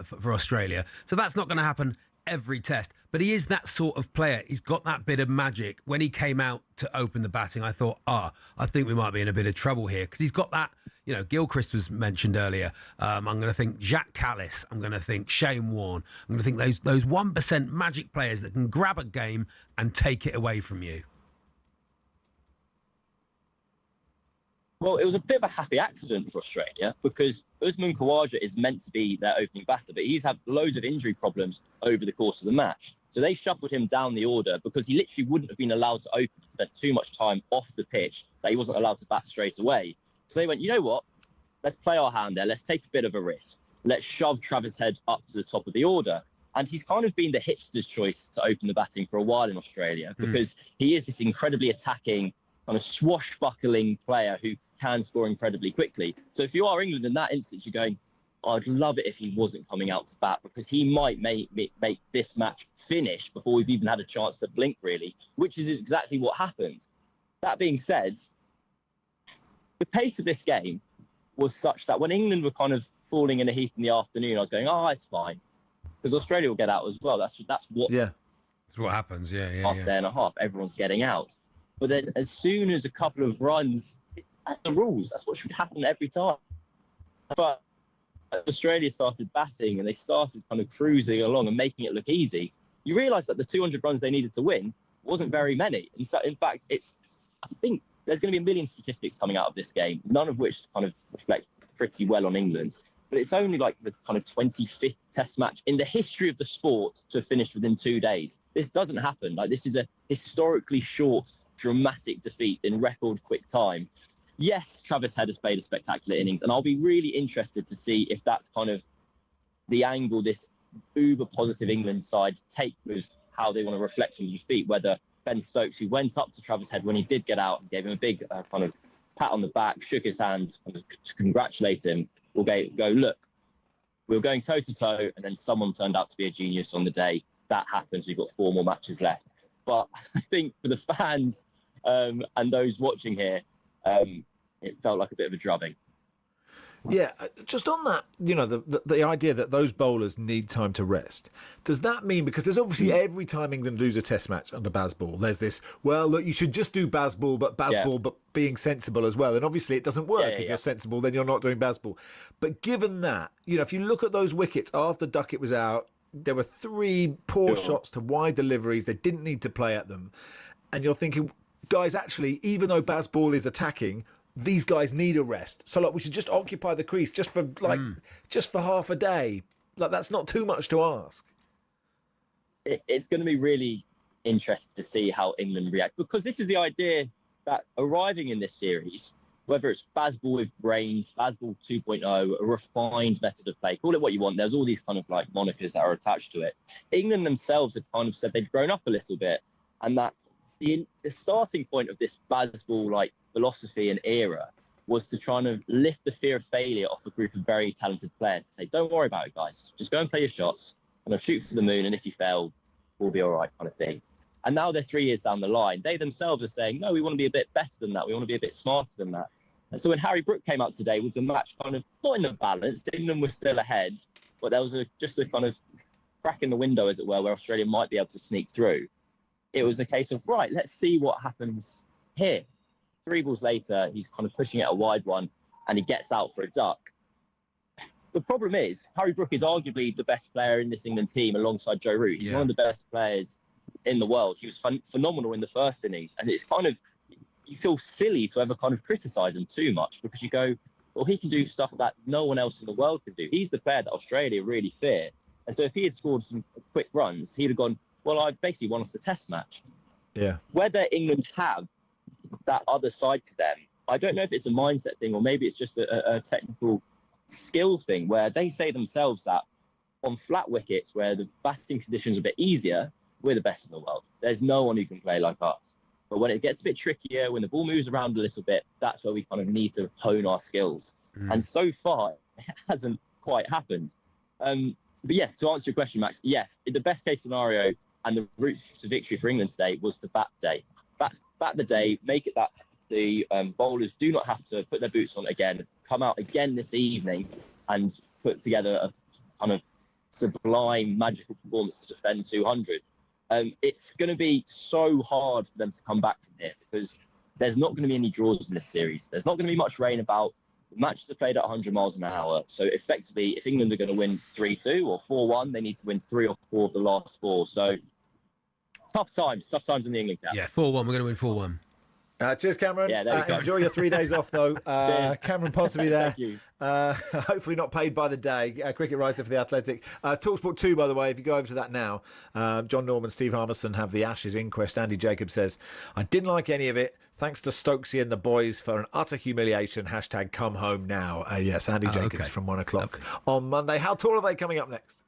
for Australia. So that's not going to happen every test. But he is that sort of player. He's got that bit of magic. When he came out to open the batting, I thought, I think we might be in a bit of trouble here, because he's got that, Gilchrist was mentioned earlier. I'm going to think Jack Callis. I'm going to think Shane Warne. I'm going to think those 1% magic players that can grab a game and take it away from you. Well, it was a bit of a happy accident for Australia because Usman Khawaja is meant to be their opening batter, but he's had loads of injury problems over the course of the match. So they shuffled him down the order because he literally wouldn't have been allowed to open. He spent too much time off the pitch that he wasn't allowed to bat straight away. So they went, you know what? let's play our hand there. Let's take a bit of a risk. Let's shove Travis Head up to the top of the order. And he's kind of been the hipster's choice to open the batting for a while in Australia, because he is this incredibly attacking, kind of swashbuckling player who can score incredibly quickly. So if you are England in that instance, you're going, I'd love it if he wasn't coming out to bat, because he might make this match finish before we've even had a chance to blink, really, which is exactly what happened. That being said, the pace of this game was such that when England were kind of falling in a heap in the afternoon, I was going, oh, it's fine, because Australia will get out as well. That's what That's what happens. Last day and a half, everyone's getting out. But then as soon as a couple of runs, that's the rules. That's what should happen every time. But Australia started batting and they started kind of cruising along and making it look easy. You realise that the 200 runs they needed to win wasn't very many. And so, in fact, I think there's going to be a million statistics coming out of this game, none of which kind of reflect pretty well on England. But it's only like the kind of 25th test match in the history of the sport to have finished within 2 days. This doesn't happen. Like, this is a historically short, dramatic defeat in record quick time. Yes, Travis Head has played a spectacular innings, and I'll be really interested to see if that's kind of the angle this uber positive England side take with how they want to reflect on the defeat, whether Ben Stokes, who went up to Travis Head when he did get out and gave him a big kind of pat on the back, shook his hand to congratulate him, will go, look, we were going toe-to-toe, and then someone turned out to be a genius on the day. That happens. We've got 4 more matches left. But I think for the fans and those watching here, it felt like a bit of a drubbing. Yeah, just on that, you know, the idea that those bowlers need time to rest. Does that mean, because there's obviously every time England lose a test match under Bazball, there's this, well, look, you should just do Bazball, but being sensible as well. And obviously it doesn't work. If you're sensible, then you're not doing Bazball. But given that, you know, if you look at those wickets after Duckett was out, there were 3 poor shots to wide deliveries. They didn't need to play at them. And you're thinking, guys, actually, even though Bazball is attacking, these guys need a rest. So, like, we should just occupy the crease just for half a day. Like, that's not too much to ask. It's going to be really interesting to see how England react, because this is the idea that arriving in this series, whether it's Bazball with brains, Bazball 2.0, a refined method of play, call it what you want. There's all these kind of like monikers that are attached to it. England themselves have kind of said they've grown up a little bit, and that the starting point of this Bazball like philosophy and era was to try and lift the fear of failure off a group of very talented players, to say, don't worry about it, guys. Just go and play your shots, and shoot for the moon, and if you fail, we'll be all right, kind of thing. And now they're 3 years down the line. They themselves are saying, no, we want to be a bit better than that. We want to be a bit smarter than that. And so when Harry Brook came out today with the match kind of not in the balance, England was still ahead, but there was just a kind of crack in the window, as it were, where Australia might be able to sneak through. It was a case of, right, let's see what happens here. 3 balls later, he's kind of pushing it a wide one, and he gets out for a duck. The problem is, Harry Brook is arguably the best player in this England team alongside Joe Root. He's one of the best players in the world. He was phenomenal in the first innings. And it's kind of, you feel silly to ever kind of criticise him too much, because you go, well, he can do stuff that no one else in the world can do. He's the player that Australia really fear. And so if he had scored some quick runs, he'd have gone, well, I basically won us the test match. Yeah. Whether England have that other side to them, I don't know if it's a mindset thing, or maybe it's just a technical skill thing, where they say themselves that on flat wickets where the batting conditions are a bit easier, we're the best in the world. There's no one who can play like us. But when it gets a bit trickier, when the ball moves around a little bit, that's where we kind of need to hone our skills. And so far, it hasn't quite happened. But yes, to answer your question, Max, yes, the best case scenario and the route to victory for England today was to bat day. Bat the day, make it that the bowlers do not have to put their boots on again, come out again this evening and put together a kind of sublime, magical performance to defend 200. It's going to be so hard for them to come back from here, because there's not going to be any draws in this series. There's not going to be much rain about. The matches are played at 100 miles an hour. So effectively, if England are going to win 3-2 or 4-1, they need to win 3 or 4 of the last 4. So tough times in the England camp. Yeah, 4-1. We're going to win 4-1. Cheers, Cameron. Yeah, there you go. Enjoy your 3 days off, though. Cameron Ponsonby there. Thank you. Hopefully not paid by the day. Cricket writer for The Athletic. talkSPORT 2, by the way, if you go over to that now, John Norman, Steve Harmison have the Ashes inquest. Andy Jacobs says, I didn't like any of it. Thanks to Stokesy and the boys for an utter humiliation. # come home now. Yes, Andy Jacobs from 1 o'clock on Monday. How tall are they coming up next?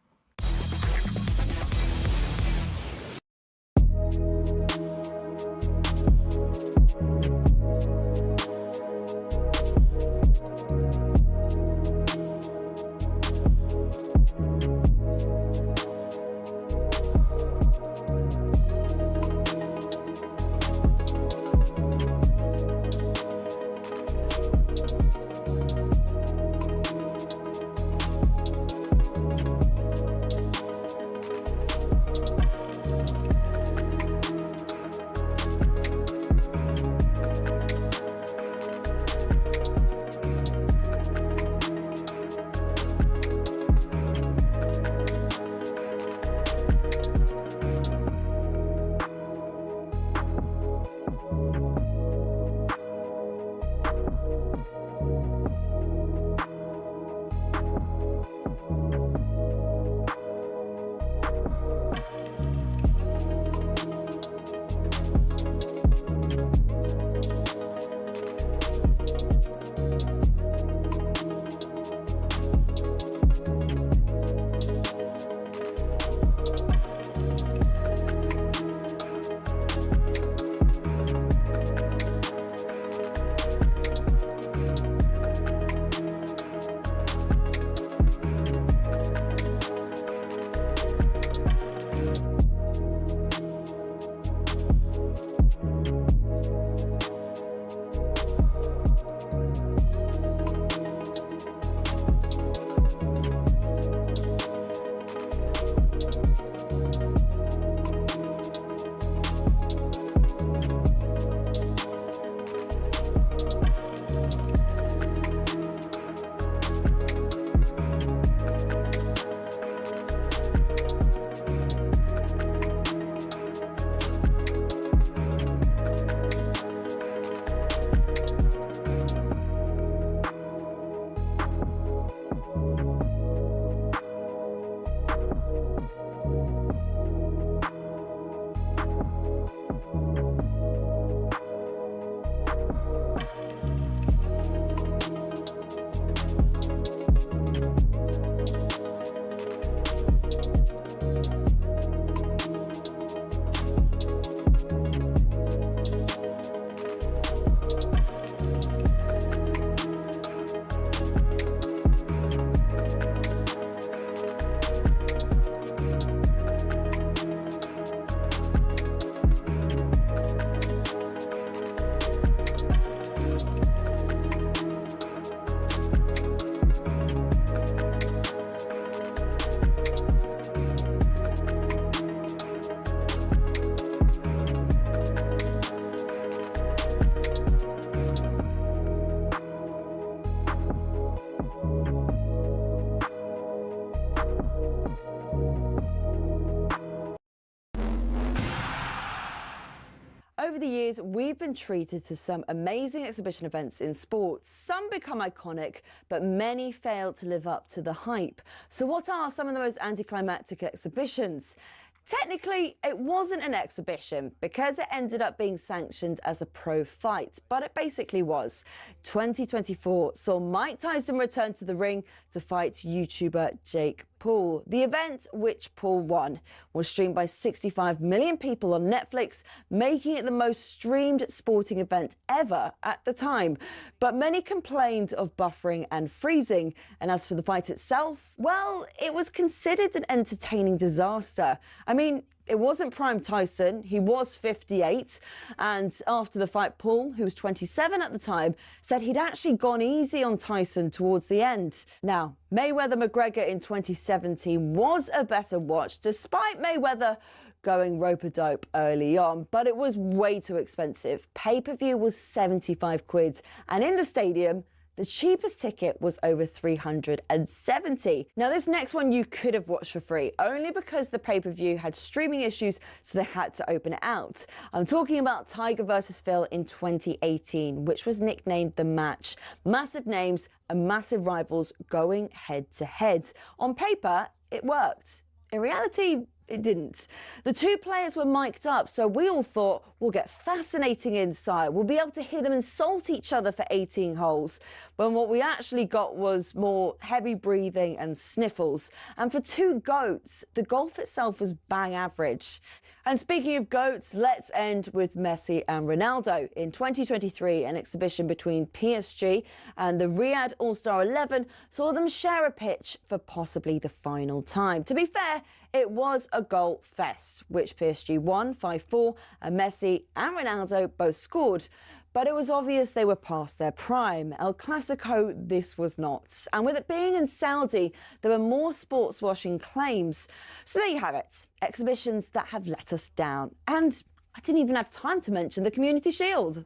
Over the years, we've been treated to some amazing exhibition events in sports. Some become iconic, but many fail to live up to the hype. So what are some of the most anticlimactic exhibitions? Technically, it wasn't an exhibition because it ended up being sanctioned as a pro fight, but it basically was. 2024 saw Mike Tyson return to the ring to fight YouTuber Jake Paul. The event, which Paul won, was streamed by 65 million people on Netflix, making it the most streamed sporting event ever at the time. But many complained of buffering and freezing. And as for the fight itself, well, it was considered an entertaining disaster. I mean, it wasn't prime Tyson. He was 58. And after the fight, Paul, who was 27 at the time, said he'd actually gone easy on Tyson towards the end. Now, Mayweather-McGregor in 2017 was a better watch, despite Mayweather going rope-a-dope early on, but it was way too expensive. Pay-per-view was 75 quid. And in the stadium, The cheapest ticket was over $370. Now, this next one you could have watched for free, only because the pay-per-view had streaming issues, so they had to open it out. I'm talking about Tiger versus Phil in 2018, which was nicknamed The Match. Massive names and massive rivals going head-to-head. On paper, it worked. In reality, it didn't. The two players were mic'd up, so we all thought we'll get fascinating insight. We'll be able to hear them insult each other for 18 holes. But what we actually got was more heavy breathing and sniffles. And for two GOATs, the golf itself was bang average. And speaking of GOATs, let's end with Messi and Ronaldo. In 2023, an exhibition between PSG and the Riyadh All-Star 11 saw them share a pitch for possibly the final time. To be fair, it was a goal fest, which PSG won 5-4, and Messi and Ronaldo both scored. But it was obvious they were past their prime. El Clasico, this was not. And with it being in Saudi, there were more sports washing claims. So there you have it. Exhibitions that have let us down. And I didn't even have time to mention the Community Shield.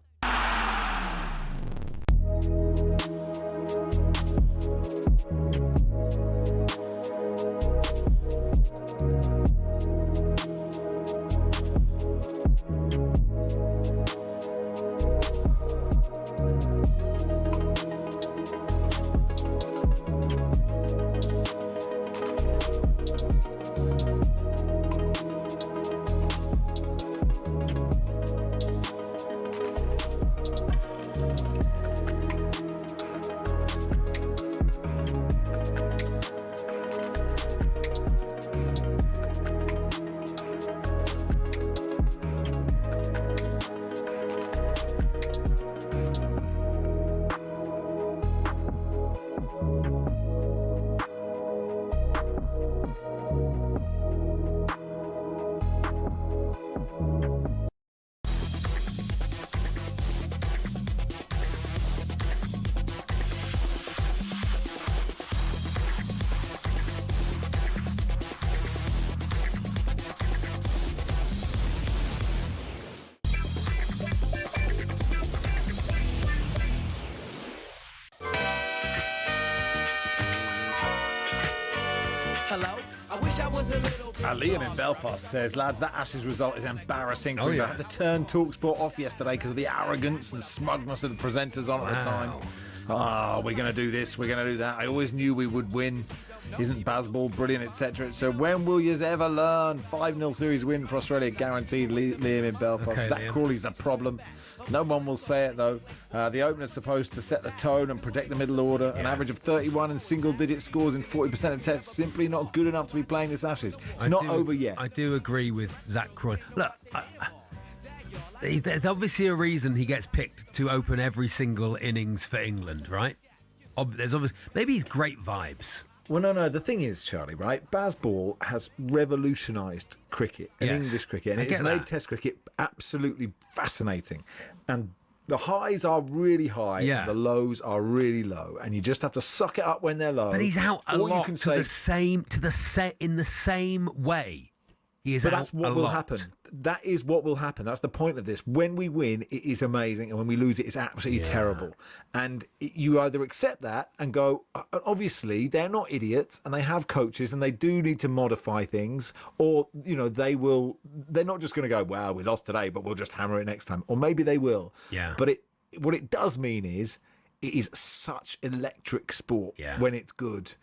Liam in Belfast says, lads, that Ashes result is embarrassing. I had to turn talkSPORT off yesterday because of the arrogance and smugness of the presenters on at the time. Oh, we're going to do this, we're going to do that. I always knew we would win. Isn't Bazball brilliant, etc.? So when will you ever learn? 5-0 series win for Australia guaranteed. Liam in Belfast. Okay, Zach Liam. Crawley's the problem. No one will say it, though. The opener's supposed to set the tone and protect the middle order. An average of 31 and single-digit scores in 40% of tests. Simply not good enough to be playing this Ashes. It's not over yet. I do agree with Zach Crawley. Look, there's obviously a reason he gets picked to open every single innings for England, right? There's obviously maybe he's great vibes. Well, no. The thing is, Charlie, right? Bazball has revolutionised cricket and English cricket, and it's made Test cricket absolutely fascinating. And the highs are really high, and the lows are really low, and you just have to suck it up when they're low. But he's out a or lot you can say, in the same way. He is but out that's what a will lot. happen. That is what will happen. That's the point of this. When we win, it is amazing, and when we lose, it is absolutely terrible. And you either accept that and go, obviously, they're not idiots, and they have coaches, and they do need to modify things, or, you know, they're not just going to go, well, we lost today, but we'll just hammer it next time. Or maybe they will. Yeah. But what it does mean is it is such electric sport when it's good.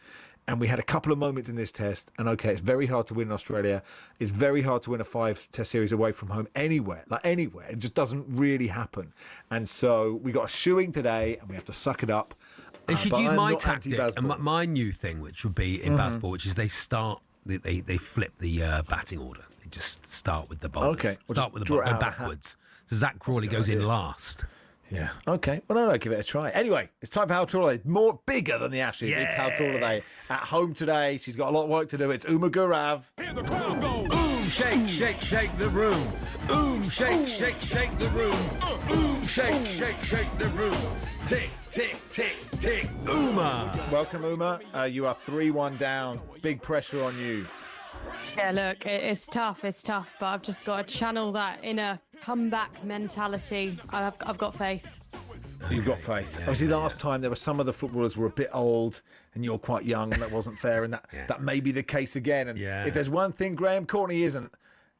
And we had a couple of moments in this test, and it's very hard to win in Australia. It's very hard to win a 5-test series away from home anywhere. It just doesn't really happen. And so we got a shoeing today, and we have to suck it up. They should use my tactic and my new thing, which would be in Bazball, which is they flip the batting order. They just start with the bowlers. Okay. Start with the bowlers backwards. So Zach Crawley goes in last. Yeah. Okay. Well, no, give it a try. Anyway, it's time for How Tall Are They? Bigger than the Ashes. It's How Tall Are They? At home today. She's got a lot of work to do. It's Uma Gaurav. Hear the crowd go. Boom, shake, shake, shake the room. Boom, shake, shake, shake the room. Boom, shake, shake, shake the room. Tick, tick, tick, tick. Uma. Welcome, Uma. You are 3-1 down. Big pressure on you. Yeah, look, it's tough, but I've just got to channel that inner comeback mentality. I've got faith. You've got faith. Obviously, last time there were some of the footballers were a bit old, and you're quite young, and that wasn't fair, and that may be the case again. And if there's one thing Graham Courtney isn't,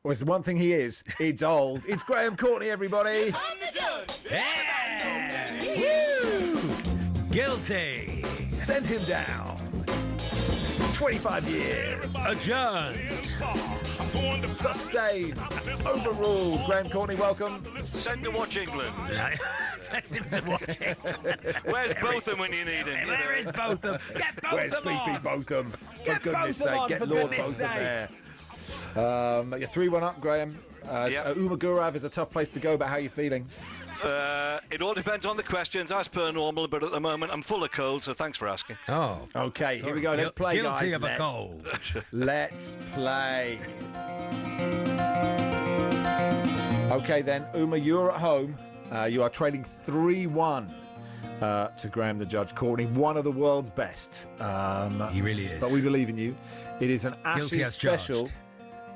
well, it's the one thing he is. It's old. It's Graham Courtney, everybody. Woo! Guilty. Send him down. 25 years. Adjourned. Sustained. Overruled. Graham Courtney, welcome. Send to watch England. Send him to watch England. Where's Botham when you need him? Where is Botham? Get Botham Where's Beefy Botham? For goodness sake, get Lord Botham there. You're 3-1 up, Graham. Uma Gurav is a tough place to go, but how are you feeling? It all depends on the questions, as per normal, but at the moment I'm full of cold, so thanks for asking. Oh. Okay, here we go. Let's play, Guilty guys. of a cold. Let's play. Okay, then, Uma, you're at home. You are trailing 3-1 to Graham the Judge Courtney, one of the world's best. He really is. But we believe in you. It is an Guilty Ashes as special. charged.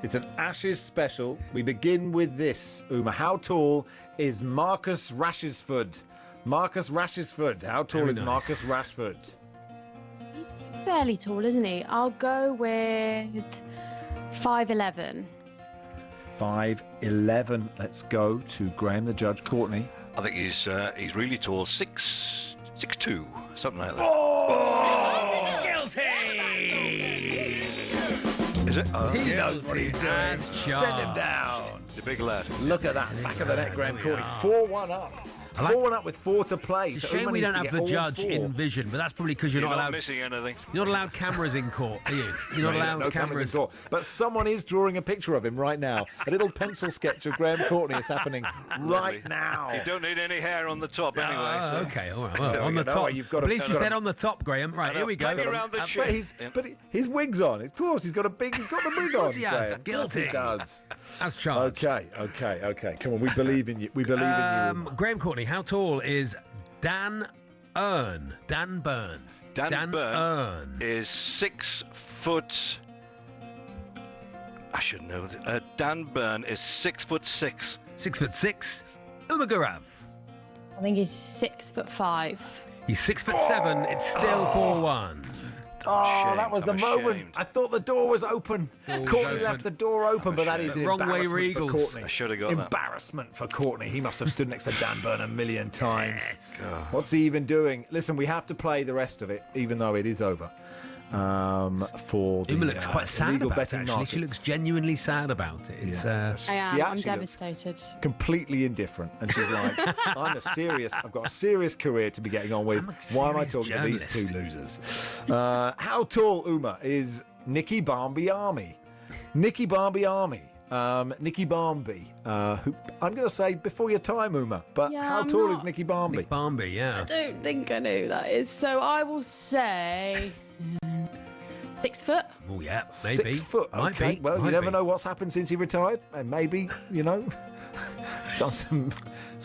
It's an Ashes special. We begin with this, Uma. How tall is Marcus Rashford? Marcus Rashford. How tall Very is nice. Marcus Rashford? He's fairly tall, isn't he? I'll go with 5'11". 5'11". Let's go to Graham the Judge Courtney. I think he's really tall, 6'2", something like that. Oh! Guilty! Is it? He knows what he's doing. And Send him down. The big lad. Look at that. Back of the net, Graham Courtney. 4-1 up. 4-1 up with 4 to play. It's a So shame Uma we needs don't to have get the all judge 4. in vision, but that's probably because you're You're not not allowed. missing anything. You're not allowed cameras in court, are you? You're not No, allowed no cameras in court. But someone is drawing a picture of him right now. A little pencil sketch of Graham Courtney is happening right now. You don't need any hair on the top anyway. So. Okay, all right. Well, There on we the go. top. No, you've got to- At least you got to- said on the top, Graham. Right, here we go. Plenty around the But, chin. but his wig's on. Of course, he's got the wig on. course he has. Graham. Of course Guilty. he does. That's charged. Okay. Come on, we believe in you. We believe in you. Graham Courtney, how tall is Dan Earn? Dan Byrne. Dan Byrne Earn. is 6 foot. I should know that. Dan Byrne is 6'6". 6'6". Uma Gurav. I think he's 6'5". He's 6'7". It's still 4-1. Oh, that was the I'm moment. ashamed. I thought the door was open. Courtney left the door open, but that is an Wrong way, embarrassment for Regals. Courtney. I should have got that. Embarrassment for Courtney. He must have stood next to Dan Byrne a million times. What's he even doing? Listen, we have to play the rest of it, even though it is over. For the Uma looks quite sad illegal about it, betting actually. markets. She looks genuinely sad about it. It's, I She am. I'm actually looks devastated. completely indifferent, and she's like, I've got a serious career to be getting on with. I'm a Why am I serious talking to these journalist." two losers? How tall, Uma, is Nikki Barmby Army? Nikki Barmby Army. Nikki Barmby, who I'm going to say before your time, Uma, but Yeah, how I'm tall not- is Nikki Barmby? Nick Barmby, I yeah. don't think I know who that is, so I will say 6 foot. Oh, yeah, maybe. 6 foot. Might Okay. be, Well, you might never be. know what's happened since he retired, and maybe done some.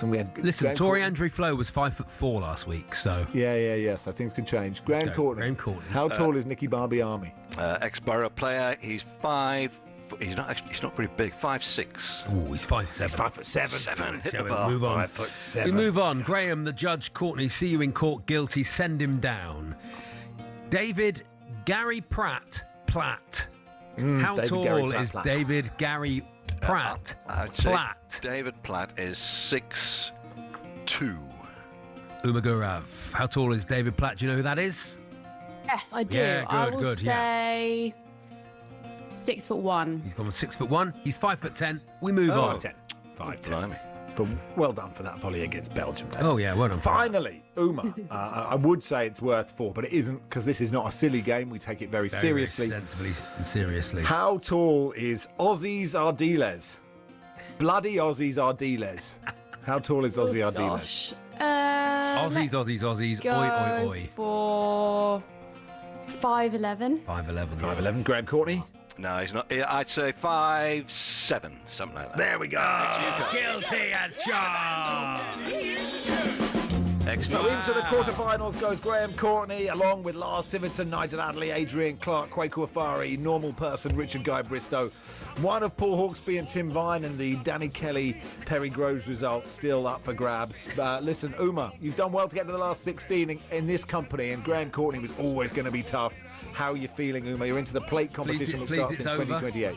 We had Listen, Graham Tori Courtney. Andrew Flo was 5'4" last week, so Yeah. So things can change. Graham go. Courtney. Graham Courtney. How tall is Nikki Barmby Army? Ex-Borough player. He's 5. He's not very big. 5'6". oh, he's 5'7". He's 5'7". 7. Hit Shall the we bar. move on? 5'7". We move on. Graham, the judge, Courtney, see you in court guilty. Send him down. David Gary Platt. How David tall Gary is Platt. David Gary Pratt? I'd say Platt. David Platt is 6'2". Uma Gurav. How tall is David Platt? Do you know who that is? Yes, I do. Yeah, I good, will good, yeah. say 6'1". He's gone 6'1". He's 5'10". We move on. 5'10". 5'10". Blimey. But well done for that volley against Belgium, David. Oh, yeah, well done. Finally, Uma. I would say it's worth 4, but it isn't, because this is not a silly game. We take it very seriously. Very sensibly and seriously. How tall is Aussies Ardiles? Bloody Aussies Ardiles. How tall is Aussie Ardiles? Gosh. Aussies. Go Oi, oi, oi. for 5'11". 5'11". 5'11". Graham Courtney. No, he's not. I'd say 5'7", something like that. There we go. Guilty as charged. Excellent. So into the quarterfinals goes Graham Courtney, along with Lars Sivertson, Nigel Adderley, Adrian Clark, Kwaku Afari, Normal Person, Richard Guy Bristow. One of Paul Hawksby and Tim Vine, and the Danny Kelly, Perry Groves result still up for grabs. Listen, Uma, you've done well to get to the last 16 in this company, and Graham Courtney was always going to be tough. How are you feeling, Uma? You're into the plate competition which starts in 2028.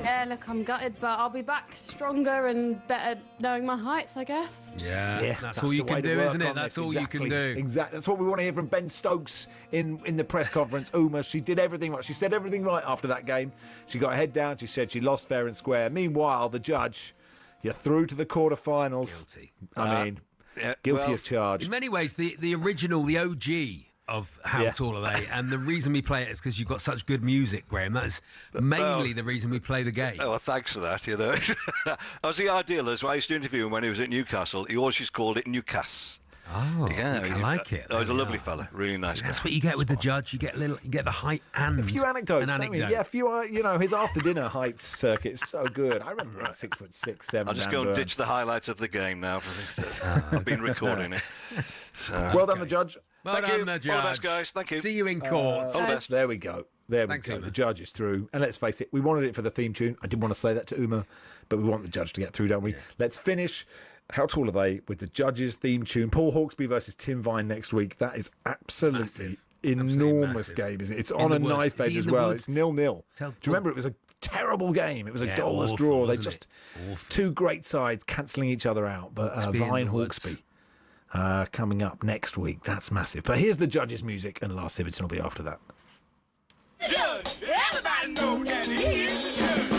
Yeah, look, I'm gutted, but I'll be back stronger and better knowing my heights, I guess. Yeah, that's all you can do, isn't it? That's all you can do. Exactly. That's what we want to hear from Ben Stokes in the press conference. Uma, she did everything right. She said everything right after that game. She got her head down. She said she lost fair and square. Meanwhile, the judge, you're through to the quarterfinals. Guilty. I mean, guilty as charged. In many ways, the original, the OG of How Tall Are They? And the reason we play it is because you've got such good music, Graham. That is mainly the reason we play the game. Oh, well, thanks for that, That was the ideal as well. I used to interview him when he was at Newcastle. He always just called it Newcastle. Oh, yeah, I like it. He was a lovely fella, really nice guy. That's what you get with the judge. You get the height and a few anecdotes. An anecdote. Yeah, a few. His after dinner heights circuit's so good. I remember at 6'6", 7". I'll just go and ditch the highlights of the game now. I've been recording it. So, well done, the judge. Well done, the judge. All the best, guys. Thank you. See you in court. All the best. There we go. Thanks, Uma. The judge is through. And let's face it, we wanted it for the theme tune. I didn't want to say that to Uma, but we want the judge to get through, don't we? Yeah. Let's finish How Tall Are They with the judge's theme tune. Paul Hawksby versus Tim Vine next week. That is absolutely enormous game, isn't it? It's on a knife edge as well. It's 0-0. Do you remember it was a terrible game? It was a goalless draw. They just two great sides cancelling each other out. But Vine Hawksby coming up next week. That's massive. But here's the judge's music, and Lars Sivertson will be after that. Judge, everybody know that he is the judge.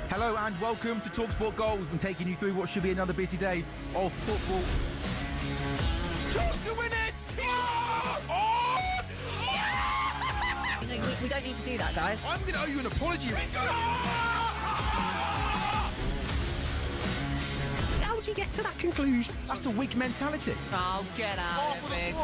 Hello and welcome to talkSPORT Goals. We're taking you through what should be another busy day of football. Chance to win it! We don't need to do that, guys. I'm going to owe you an apology. you get to that conclusion? That's a weak mentality. Oh, get out of it.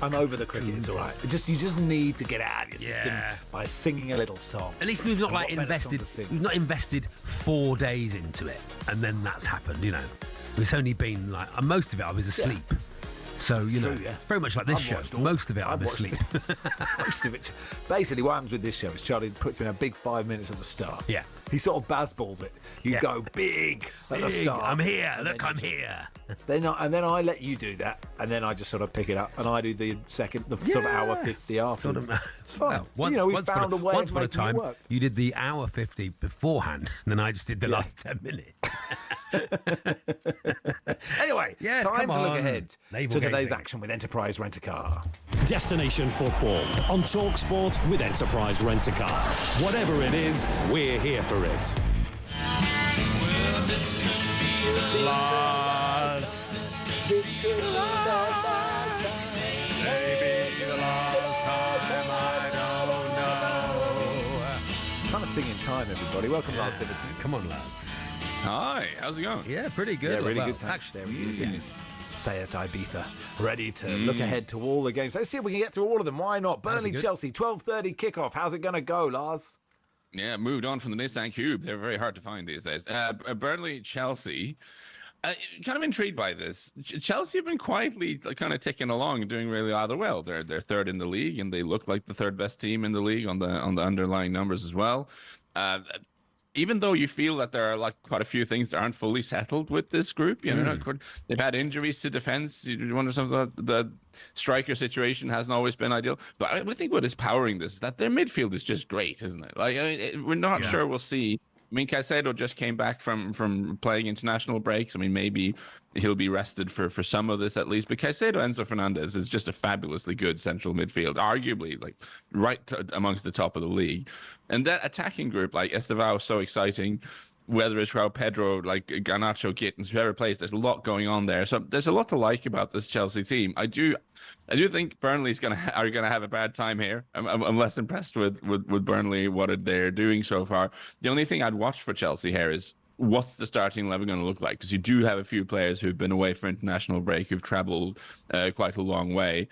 I'm over the cricket, it's all right. You just need to get out of your system by singing a little song. At least we've not And what better song invested. to sing? We've not invested 4 days into it, and then that's happened. You know, it's only been like most of it I was asleep. So That's you know, true, yeah. very much like this I've show. watched all- Most of it I'm I've watched asleep. Most of it. Basically, what happens with this show is Charlie puts in a big 5 minutes at the start. Yeah. He sort of basballs it. You Yeah. go big at the Big, start. I'm here. and Look, then I'm you- here. Then I let you do that, and then I just sort of pick it up, and I do the sort of hour 50 afterwards. It's fun. Well, once, you know, we once found upon a way once of upon a making it time, work. you did the hour 50 beforehand, and then I just did the last 10 minutes. Anyway, Yes, time come to look on. ahead Navel to today's gazing. action with Enterprise Rent-A-Car. Destination Football on talkSPORT with Enterprise Rent-A-Car. Whatever it is, we're here for it. Last. Maybe the last time, I don't know. Trying to sing in time, everybody. Welcome, Lars Sivertson. Come on, Lars. Hi, how's it going? Yeah, pretty good. Yeah, really Well, good. Thanks. There he is in yeah. his Seat Ibiza, ready to look ahead to all the games. Let's see if we can get through all of them. Why not? Burnley, good. Chelsea, 12:30 kickoff. How's it going to go, Lars? Yeah, moved on from the Nissan Cube. They're very hard to find these days. Burnley, Chelsea. Kind of intrigued by this. Chelsea have been quietly kind of ticking along and doing really rather well. They're third in the league, and they look like the third best team in the league on the underlying numbers as well. Even though you feel that there are like quite a few things that aren't fully settled with this group, you know, they've had injuries to defense. You wonder something. The striker situation hasn't always been ideal, but I think what is powering this is that their midfield is just great, isn't it? Like we're not sure we'll see. I mean, Caicedo just came back from playing international breaks. I mean, maybe he'll be rested for some of this at least. But Caicedo, Enzo Fernandez is just a fabulously good central midfield, arguably like amongst the top of the league. And that attacking group, like Estevao, so exciting. Whether it's Raul Pedro, like Garnacho, Gittins, whoever plays, there's a lot going on there. So there's a lot to like about this Chelsea team. I do think Burnley's are gonna have a bad time here. I'm less impressed with Burnley, what they're doing so far. The only thing I'd watch for Chelsea here is what's the starting 11 going to look like? Because you do have a few players who've been away for international break, who've travelled quite a long way.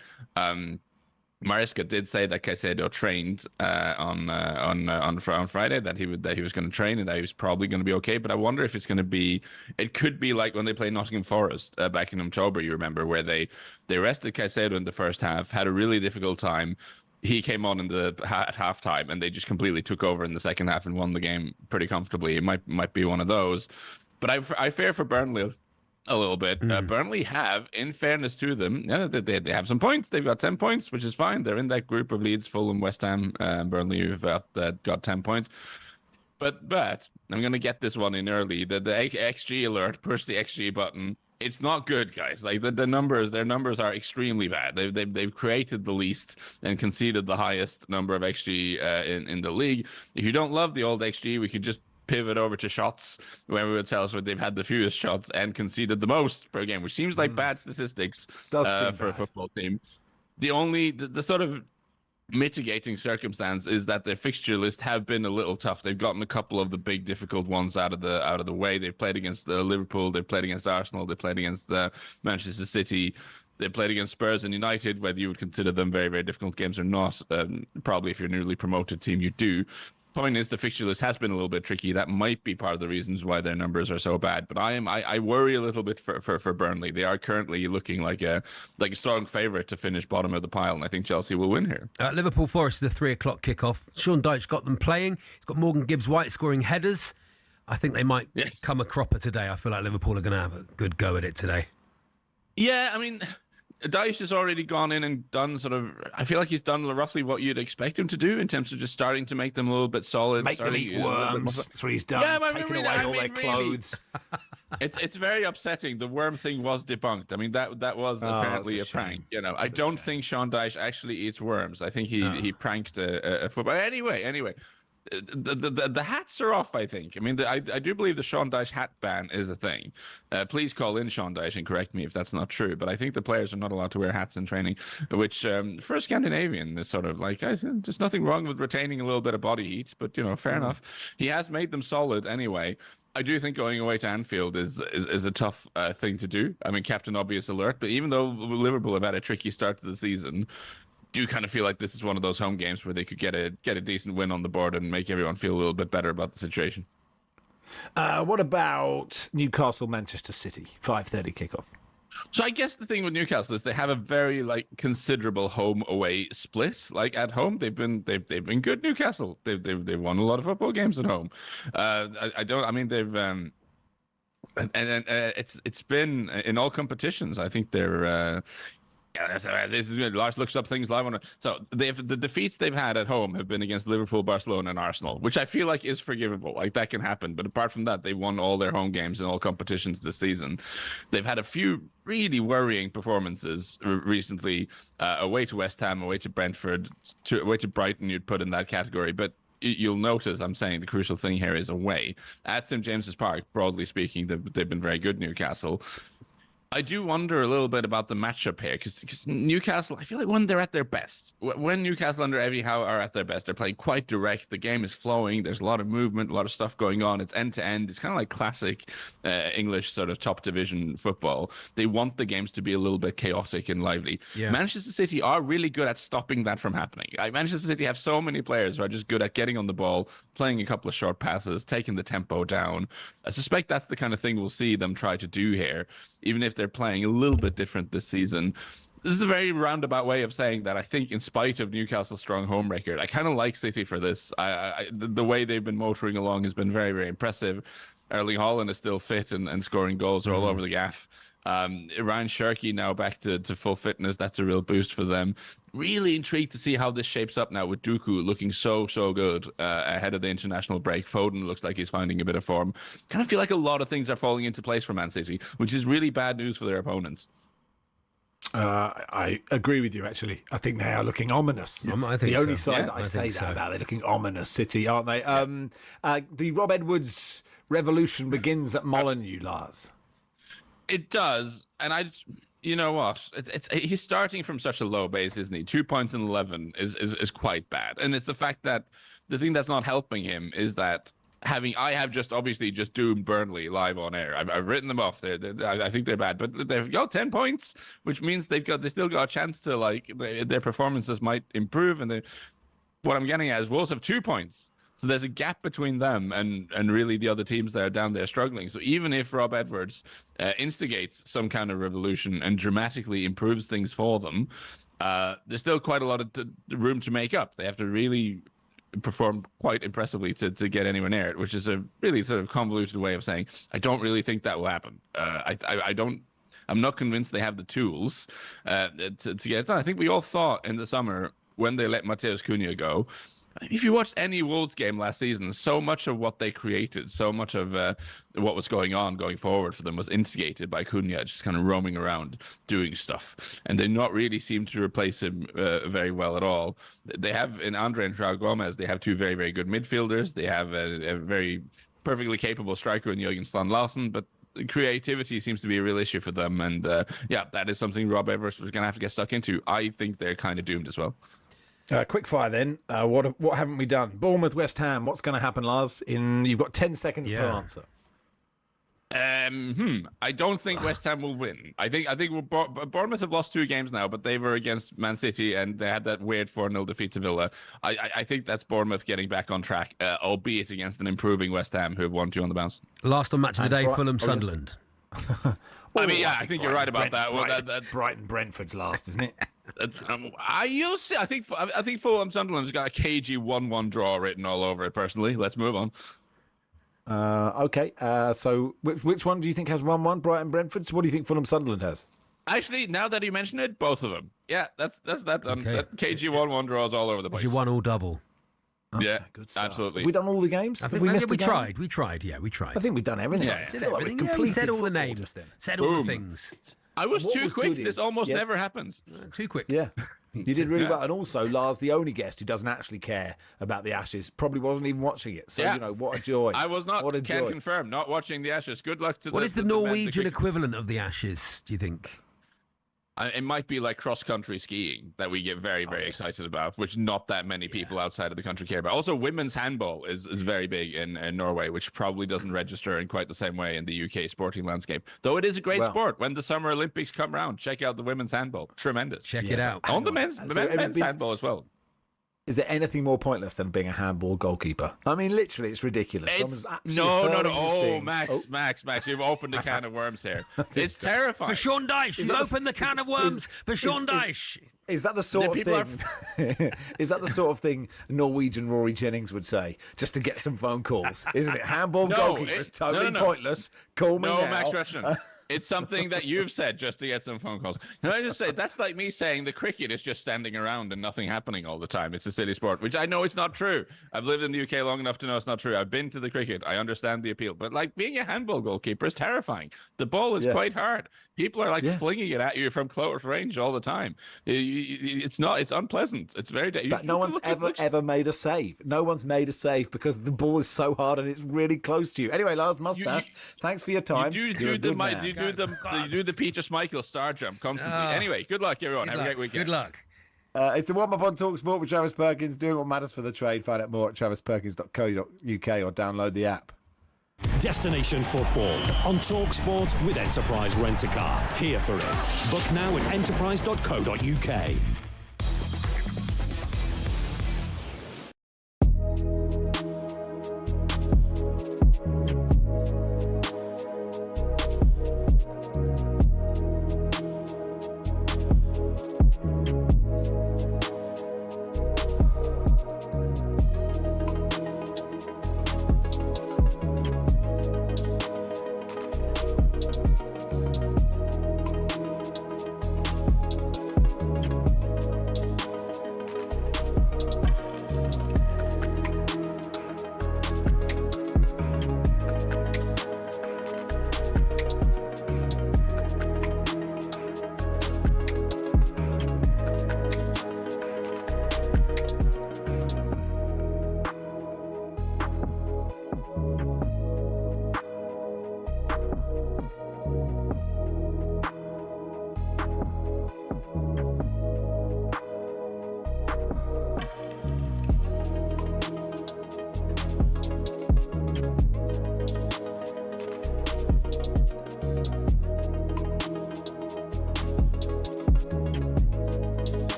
Maresca did say that Caicedo trained on Friday, that he was going to train and that he was probably going to be okay. But I wonder if it's going to be. It could be like when they played Nottingham Forest back in October. You remember where they rested Caicedo in the first half, had a really difficult time. He came on at halftime, and they just completely took over in the second half and won the game pretty comfortably. It might be one of those, but I fear for Burnley a little bit. Burnley have, in fairness to them, they have some points. They've got 10 points, which is fine. They're in that group of Leeds, Fulham, West Ham, Burnley, who've got 10 points. But I'm going to get this one in early. The XG alert, push the XG button. It's not good, guys. Like their numbers are extremely bad. They've created the least and conceded the highest number of XG in the league. If you don't love the old XG, we could just pivot over to shots, where we would tell us what they've had the fewest shots and conceded the most per game, which seems like bad statistics for a football team. The sort of mitigating circumstance is that their fixture list have been a little tough. They've gotten a couple of the big difficult ones out of the way. They've played against Liverpool, they've played against Arsenal, they played against Manchester City. They played against Spurs and United, whether you would consider them very, very difficult games or not. Probably if you're a newly promoted team, you do. Point is, the fixture list has been a little bit tricky. That might be part of the reasons why their numbers are so bad. But I worry a little bit for Burnley. They are currently looking like a strong favourite to finish bottom of the pile, and I think Chelsea will win here. Liverpool Forest is the 3 o'clock kickoff. Sean Dyche got them playing. He's got Morgan Gibbs-White scoring headers. I think they might come a cropper today. I feel like Liverpool are going to have a good go at it today. Yeah, I mean, Dyche has already gone in and done I feel like he's done roughly what you'd expect him to do in terms of just starting to make them a little bit solid. Make them eat worms. That's what he's done. Yeah, taking away all their clothes. It's very upsetting. The worm thing was debunked. I mean, that was apparently a prank. I don't think Sean Dyche actually eats worms. I think he pranked a football. Anyway. The hats are off, I think. I mean, I do believe the Sean Dyche hat ban is a thing. Please call in Sean Dyche and correct me if that's not true. But I think the players are not allowed to wear hats in training, which for a Scandinavian is sort of like, there's nothing wrong with retaining a little bit of body heat. But, fair enough. He has made them solid anyway. I do think going away to Anfield is a tough thing to do. I mean, Captain Obvious alert. But even though Liverpool have had a tricky start to the season, do kind of feel like this is one of those home games where they could get a decent win on the board and make everyone feel a little bit better about the situation. What about Newcastle, Manchester City, 5:30 kickoff? So I guess the thing with Newcastle is they have a very considerable home away split. Like at home, they've been good. Newcastle, they've won a lot of football games at home. It's been in all competitions. I think they're. This is good. Lars looks up things live on it. So the defeats they've had at home have been against Liverpool, Barcelona, and Arsenal, which I feel like is forgivable. Like that can happen. But apart from that, they won all their home games in all competitions this season. They've had a few really worrying performances recently, away to West Ham, away to Brentford, away to Brighton. You'd put in that category, but. You'll notice I'm saying the crucial thing here is away at St James's Park. Broadly speaking, they've been very good, Newcastle. I do wonder a little bit about the matchup here because Newcastle, I feel like when they're at their best, when Newcastle under Eddie Howe are at their best, they're playing quite direct. The game is flowing. There's a lot of movement, a lot of stuff going on. It's end to end. It's kind of like classic English sort of top division football. They want the games to be a little bit chaotic and lively. Yeah. Manchester City are really good at stopping that from happening. Manchester City have so many players who are just good at getting on the ball, playing a couple of short passes, taking the tempo down. I suspect that's the kind of thing we'll see them try to do here. Even if they're playing a little bit different this season. This is a very roundabout way of saying that I think in spite of Newcastle's strong home record, I kind of like City for this. The way they've been motoring along has been very, very impressive. Erling Haaland is still fit and scoring goals all over the gaff. Ryan Cherki now back to full fitness. That's a real boost for them. Really intrigued to see how this shapes up now with Dooku looking so good ahead of the international break. Foden looks like he's finding a bit of form. Kind of feel like a lot of things are falling into place for Man City, which is really bad news for their opponents. I agree with you, actually. I think they are looking ominous. I think the only side that I say that about, they're looking ominous, City, aren't they? The Rob Edwards revolution begins at Molineux, Lars. It does, and you know what? He's starting from such a low base, isn't he? 2 points in 11 is quite bad, and it's the fact that the thing that's not helping him is that I have just doomed Burnley live on air. I've written them off. I think they're bad, but they've got 10 points, which means they still got a chance to their performances might improve. And what I'm getting at is Wolves have 2 points. So there's a gap between them and really the other teams that are down there struggling. So even if Rob Edwards instigates some kind of revolution and dramatically improves things for them, there's still quite a lot of room to make up. They have to really perform quite impressively to get anywhere near it, which is a really sort of convoluted way of saying I don't really think that will happen. I'm not convinced they have the tools to get it done. I think we all thought in the summer when they let Mateus Cunha go, if you watched any Wolves game last season, so much of what they created, so much of what was going forward for them was instigated by Cunha, just kind of roaming around doing stuff. And they not really seem to replace him very well at all. They have, in Andre and João Gomez, they have two very, very good midfielders. They have a very perfectly capable striker in Jürgen Stan Larsen, but creativity seems to be a real issue for them. And that is something Rob Edwards was going to have to get stuck into. I think they're kind of doomed as well. Quick fire then. What haven't we done? Bournemouth, West Ham. What's going to happen, Lars? You've got 10 seconds per answer. I don't think West Ham will win. I think Bournemouth have lost 2 games now, but they were against Man City and they had that weird 4-0 defeat to Villa. I think that's Bournemouth getting back on track, albeit against an improving West Ham who have won 2 on the bounce. Last on match of the day, Fulham Sunderland. I mean, yeah, I think you're right about that. Brighton Brentford's last, isn't it? You'll see. I think Fulham Sunderland's got a cagey 1-1 draw written all over it. Personally, let's move on. Okay. So which one do you think has 1-1? Brighton Brentford. So what do you think Fulham Sunderland has? Actually, now that you mention it, both of them. Yeah, that's that. Okay. That KG 1-1 draws all over the place. You won all double. Yeah, good stuff. Absolutely. Have we done all the games? I think we missed we a game? tried. We tried. I think we've done everything. Yeah, I feel like we've we completed said all the football names. just then. Said all the things. I was What too was quick. good This is- almost yes. never happens. Too quick. Yeah. You did really well. And also, Lars, the only guest who doesn't actually care about the Ashes, probably wasn't even watching it. So, Yeah. what a joy. I was not. What a Can joy. confirm. Not watching the Ashes. Good luck to What is the Norwegian cricket- equivalent of the Ashes, do you think? It might be like cross-country skiing that we get very, very excited about, which not that many people outside of the country care about. Also, women's handball is very big in Norway, which probably doesn't register in quite the same way in the UK sporting landscape. Though it is a great sport. When the Summer Olympics come round, check out the women's handball. Tremendous. Check it out. On the men's handball as well. Is there anything more pointless than being a handball goalkeeper? I mean, literally, it's ridiculous. No. Oh, Max, you've opened a can of worms here. It's terrifying. For Sean Dyche, you opened the can of worms for Sean Dyche. Is that the sort of thing? Is that the sort of thing Norwegian Rory Jennings would say, just to get some phone calls? Isn't it? Handball goalkeeper is totally pointless. Call me now. Max Rushden. It's something that you've said just to get some phone calls. Can I just say, that's like me saying the cricket is just standing around and nothing happening all the time. It's a silly sport, which I know it's not true. I've lived in the UK long enough to know it's not true. I've been to the cricket. I understand the appeal. But like being a handball goalkeeper is terrifying. The ball is quite hard. People are flinging it at you from close range all the time. It's unpleasant. It's very dangerous. But no one's ever made a save. No one's made a save because the ball is so hard and it's really close to you. Anyway, Lars Mustache, thanks for your time. You do the Peter Schmeichel star jump constantly. Anyway, good luck, everyone. Have a great weekend. Good luck. It's the warm-up on talkSPORT with Travis Perkins, doing what matters for the trade. Find out more at travisperkins.co.uk or download the app. Destination Football on talkSPORT with Enterprise Rent-A-Car. Here for it. Book now at enterprise.co.uk.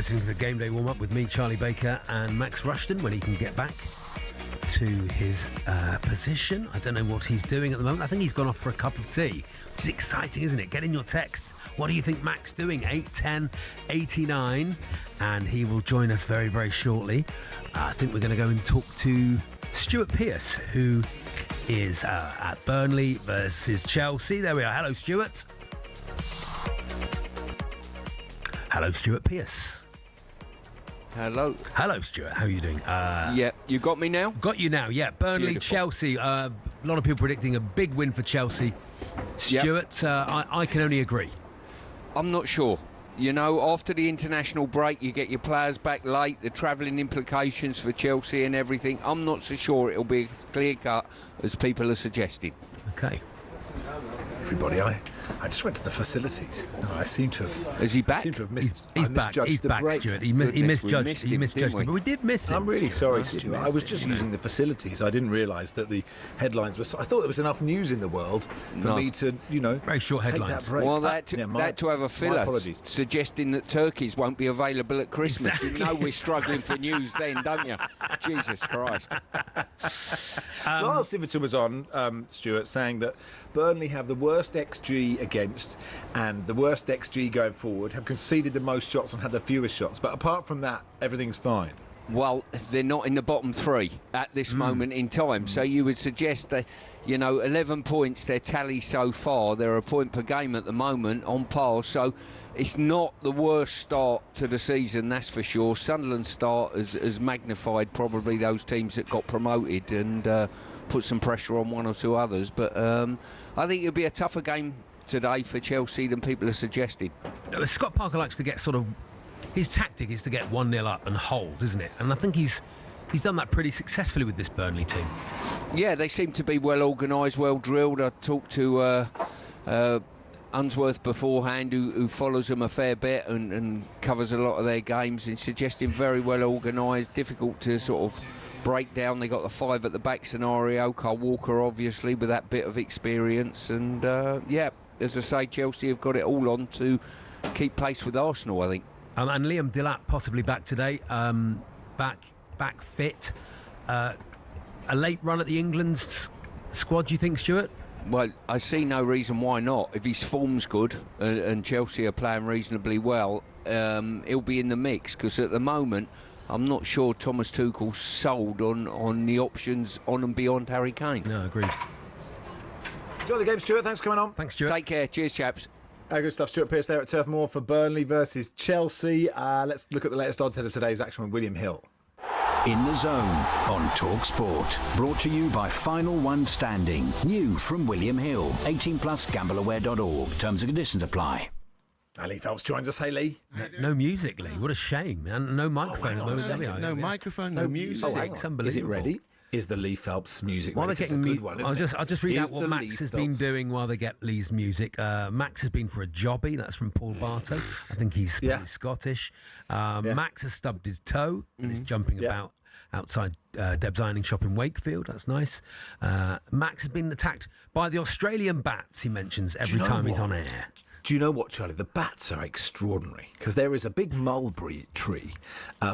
listening to the Game Day warm-up with me, Charlie Baker, and Max Rushden when he can get back to his position. I don't know what he's doing at the moment. I think he's gone off for a cup of tea, which is exciting, isn't it? Get in your texts. What do you think Max doing? 810 89, and he will join us very, very shortly. I think we're going to go and talk to Stuart Pearce, who is at Burnley versus Chelsea. There we are. Hello, Stuart. Hello, Stuart Pearce. Hello. Hello, Stuart. How are you doing? Yeah, you got me now? Got you now, yeah. Burnley, Beautiful. Chelsea. A lot of people predicting a big win for Chelsea. Stuart, I can only agree. I'm not sure. You know, after the international break, you get your players back late, the travelling implications for Chelsea and everything. I'm not so sure it'll be clear cut as people are suggesting. Okay. Everybody, I just went to the facilities. No, I seem to have. Is he back? I seem to have He's back. He's back, break. Stuart. He misjudged it, but we did miss him. I'm really sorry, Stuart. I was just using the facilities. I didn't realise that the headlines were. I thought there was enough news in the world for me to, very short headlines. That break. Well, that to have a filler suggesting that turkeys won't be available at Christmas. Exactly. You know we're struggling for news then, don't you? Jesus Christ. Lars Siverton was on, Stuart, saying that Burnley have the worst XG against and the worst XG going forward, have conceded the most shots and had the fewest shots. But apart from that, everything's fine. Well, they're not in the bottom three at this moment in time. So you would suggest that, 11 points, their tally so far. They're a point per game at the moment on par. So it's not the worst start to the season, that's for sure. Sunderland's start has magnified probably those teams that got promoted and put some pressure on one or two others. But I think it'll be a tougher game today for Chelsea than people are suggesting. Scott Parker likes to get his tactic is to get 1-0 up and hold, isn't it? And I think he's done that pretty successfully with this Burnley team. Yeah, they seem to be well organised, well drilled. I talked to Unsworth beforehand, who follows them a fair bit and covers a lot of their games, and suggesting very well organised, difficult to sort of break down. They got the 5 at the back scenario. Carl Walker, obviously, with that bit of experience. And, as I say, Chelsea have got it all on to keep pace with Arsenal, I think. And Liam Delap possibly back today, back fit. A late run at the England squad, do you think, Stuart? Well, I see no reason why not. If his form's good and Chelsea are playing reasonably well, he'll be in the mix, because at the moment I'm not sure Thomas Tuchel's sold on the options on and beyond Harry Kane. No, agreed. Enjoy the game, Stuart. Thanks for coming on. Thanks, Stuart. Take care. Cheers, chaps. Good stuff. Stuart Pearce there at Turf Moor for Burnley versus Chelsea. Let's look at the latest odds head of today's action with William Hill. In the Zone on talkSPORT. Brought to you by Final One Standing. New from William Hill. 18 plus gambleaware.org. Terms and conditions apply. Lee Phelps joins us. Hey, Lee. No music, Lee. What a shame. And no microphone. No microphone, no music. It's unbelievable. Is it ready? Is the Lee Phelps music ready? It's a good one, I'll just read out what Max has been doing while they get Lee's music. Max has been for a jobby. That's from Paul Bartow. I think he's Scottish. Max has stubbed his toe and is jumping about outside Deb's Ironing Shop in Wakefield. That's nice. Max has been attacked by the Australian bats, he mentions every time he's on air. Do you know what, Charlie? The bats are extraordinary because there is a big mulberry tree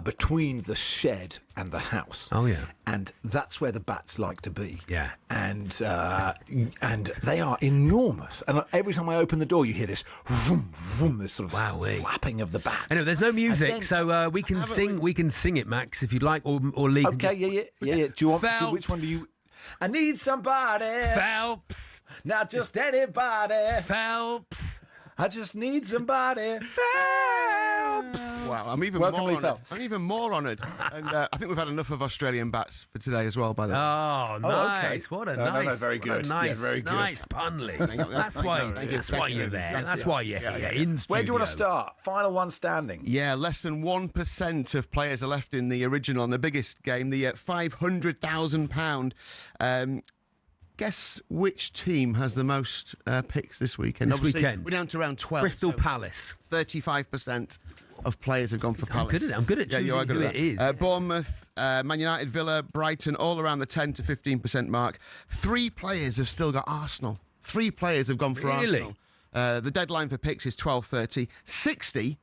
between the shed and the house. Oh, yeah. And that's where the bats like to be. Yeah. And they are enormous. And every time I open the door, you hear this vroom, vroom, this sort of flapping of the bats. Anyway, there's no music, so we can sing. We can sing it, Max, if you'd like, or Lee. Okay, yeah. Do you want? Which one do you? I need somebody. Phelps. Not just anybody. Phelps. I just need somebody. Phelps. Wow, I'm even more honoured. And I think we've had enough of Australian bats for today as well, by the way. Oh, nice. Okay. What a nice. No, very good. Very good. Nice pun, Lee. That's why you're there. That's why you're here in studio. Where do you want to start? Final one standing. Yeah, less than 1% of players are left in the original and the biggest game, the £500,000. Guess which team has the most picks this weekend? Weekend. We're down to around 12. Crystal Palace. 35% of players have gone for Palace. I'm good at choosing who it is. Bournemouth, Man United, Villa, Brighton, all around the 10 to 15% mark. 3 players have still got Arsenal. 3 players have gone for Arsenal. The deadline for picks is 12:30. 60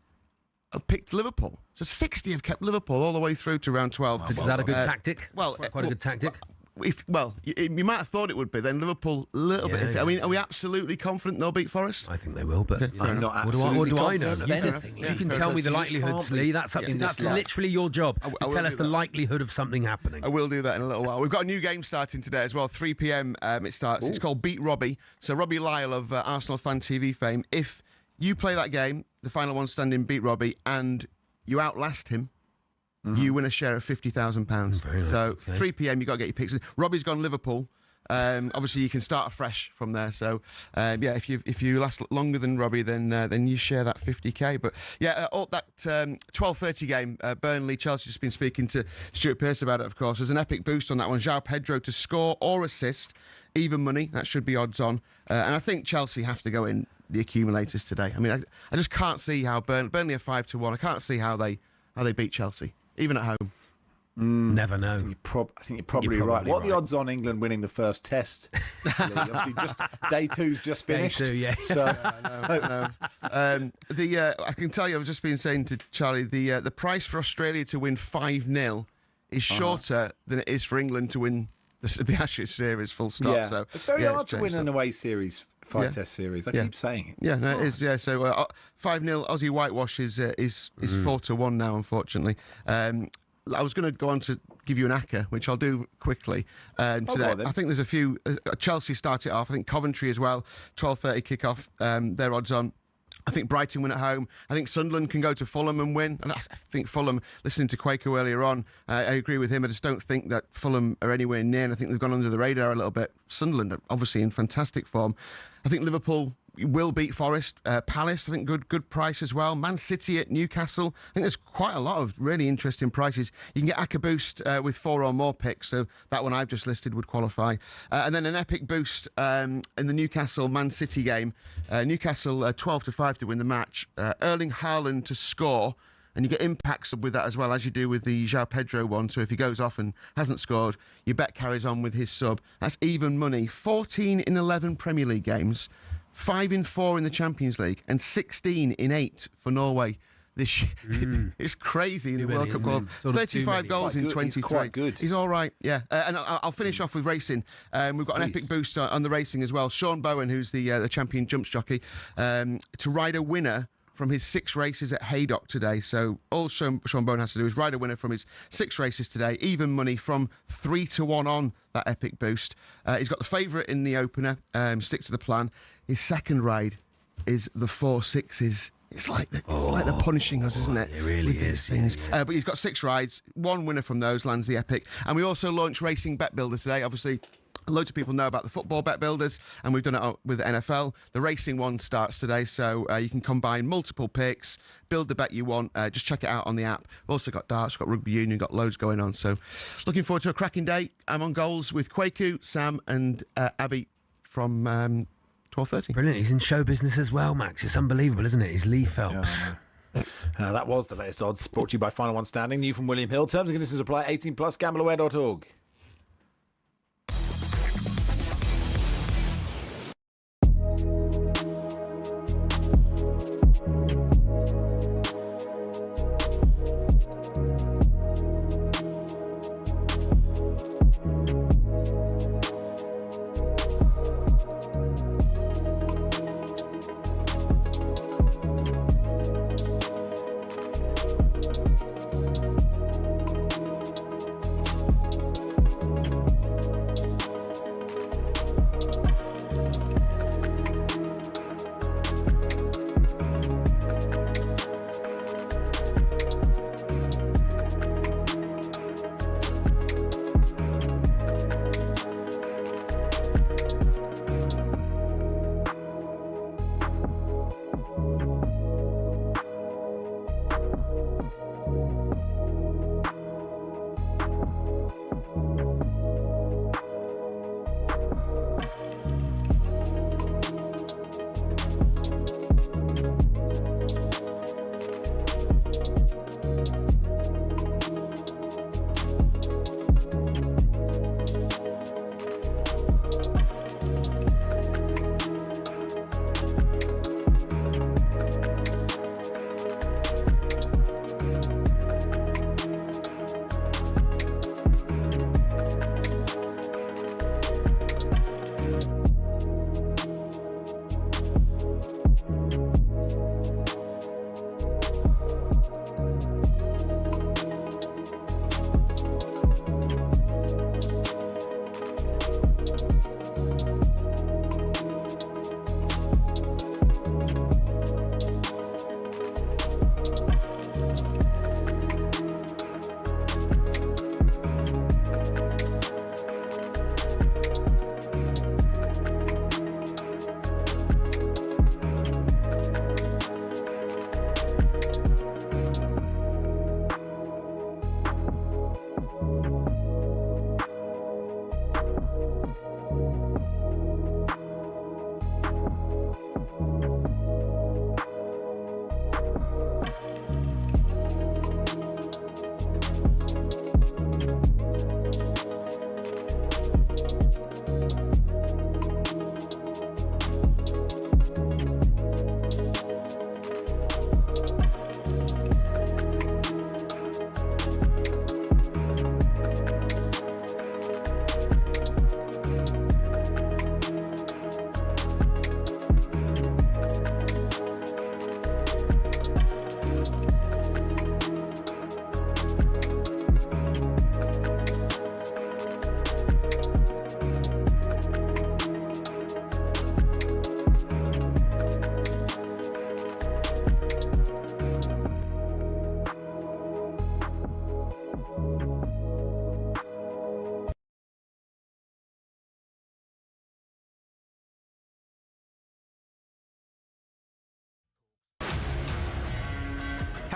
have picked Liverpool. So 60 have kept Liverpool all the way through to round 12. Is that a good tactic? Well, quite a good tactic. You might have thought it would be. Then Liverpool, a little bit. I mean, are we absolutely confident they'll beat Forest? I think they will, but I'm not what absolutely do I know? confident of anything. You can tell me the likelihoods, Lee. That's literally your job. To tell us the likelihood of something happening. I will do that in a little while. We've got a new game starting today as well. 3 p.m. It starts. It's called Beat Robbie. So Robbie Lyle of Arsenal Fan TV fame. If you play that game, the final one standing, Beat Robbie, and you outlast him, you win a share of £50,000. So 3 p.m. you've got to get your picks. Robbie's gone Liverpool. Obviously, you can start afresh from there. So, if you last longer than Robbie, then you share that 50k. But that 12:30 game, Burnley Chelsea. Just been speaking to Stuart Pearce about it. Of course, there's an epic boost on that one. João Pedro to score or assist, even money. That should be odds on. And I think Chelsea have to go in the accumulators today. I mean, I just can't see how Burnley are 5-1. I can't see how they beat Chelsea, even at home. Never know. I think you're probably right. What are the odds on England winning the first test? Obviously, just day two's just finished. Day 2, yeah. So, I can tell you, I've just been saying to Charlie, the price for Australia to win 5-0 is shorter than it is for England to win the Ashes series. Full stop. Yeah. So it's very hard to win an away series, test series. I keep saying it. Yeah, no, it is. Yeah, so 5-0 Aussie whitewash is 4-1 now, unfortunately. I was going to go on to give you an ACCA, which I'll do quickly today. I think there's a few. Chelsea start it off. I think Coventry as well. 12:30 kickoff. Their odds on. I think Brighton win at home. I think Sunderland can go to Fulham and win. And I think Fulham, listening to Quaker earlier on, I agree with him. I just don't think that Fulham are anywhere near, and I think they've gone under the radar a little bit. Sunderland are obviously in fantastic form. I think Liverpool will beat Forest. Palace, I think good price as well. Man City at Newcastle. I think there's quite a lot of really interesting prices. You can get ACCA boost with 4 or more picks, so that one I've just listed would qualify. And then an epic boost in the Newcastle-Man City game. Newcastle 12-5 to win the match. Erling Haaland to score. And you get impacts with that as well, as you do with the João Pedro one. So if he goes off and hasn't scored, your bet carries on with his sub. That's even money. 14 in 11 Premier League games. 5 in 4 in the Champions League, and 16 in 8 for Norway this year. It's crazy in the World Cup World. 35 goals in 23. He's quite good. He's all right, yeah. And I'll finish off with racing. We've got an epic boost on the racing as well. Sean Bowen, who's the champion jumps jockey, to ride a winner from his 6 races at Haydock today. So all Sean Bowen has to do is ride a winner from his 6 races today. Even money from 3-1 on that epic boost. He's got the favourite in the opener. Stick to the plan. His second ride is the 4 6s. It's like they're punishing us, isn't it? It really is. Yeah. But he's got 6 rides. 1 winner from those lands the epic. And we also launched Racing Bet Builder today. Obviously, loads of people know about the football bet builders, and we've done it with the NFL. The racing one starts today, so you can combine multiple picks, build the bet you want. Just check it out on the app. We've also got darts, we've got rugby union, got loads going on. So looking forward to a cracking day. I'm on goals with Kwaku, Sam and Abby from 12:30. Brilliant. He's in show business as well, Max. It's unbelievable, isn't it? He's Lee Phelps. That was the latest odds, brought to you by Final One Standing, new from William Hill. Terms and conditions apply. 18+, gambleaware.org.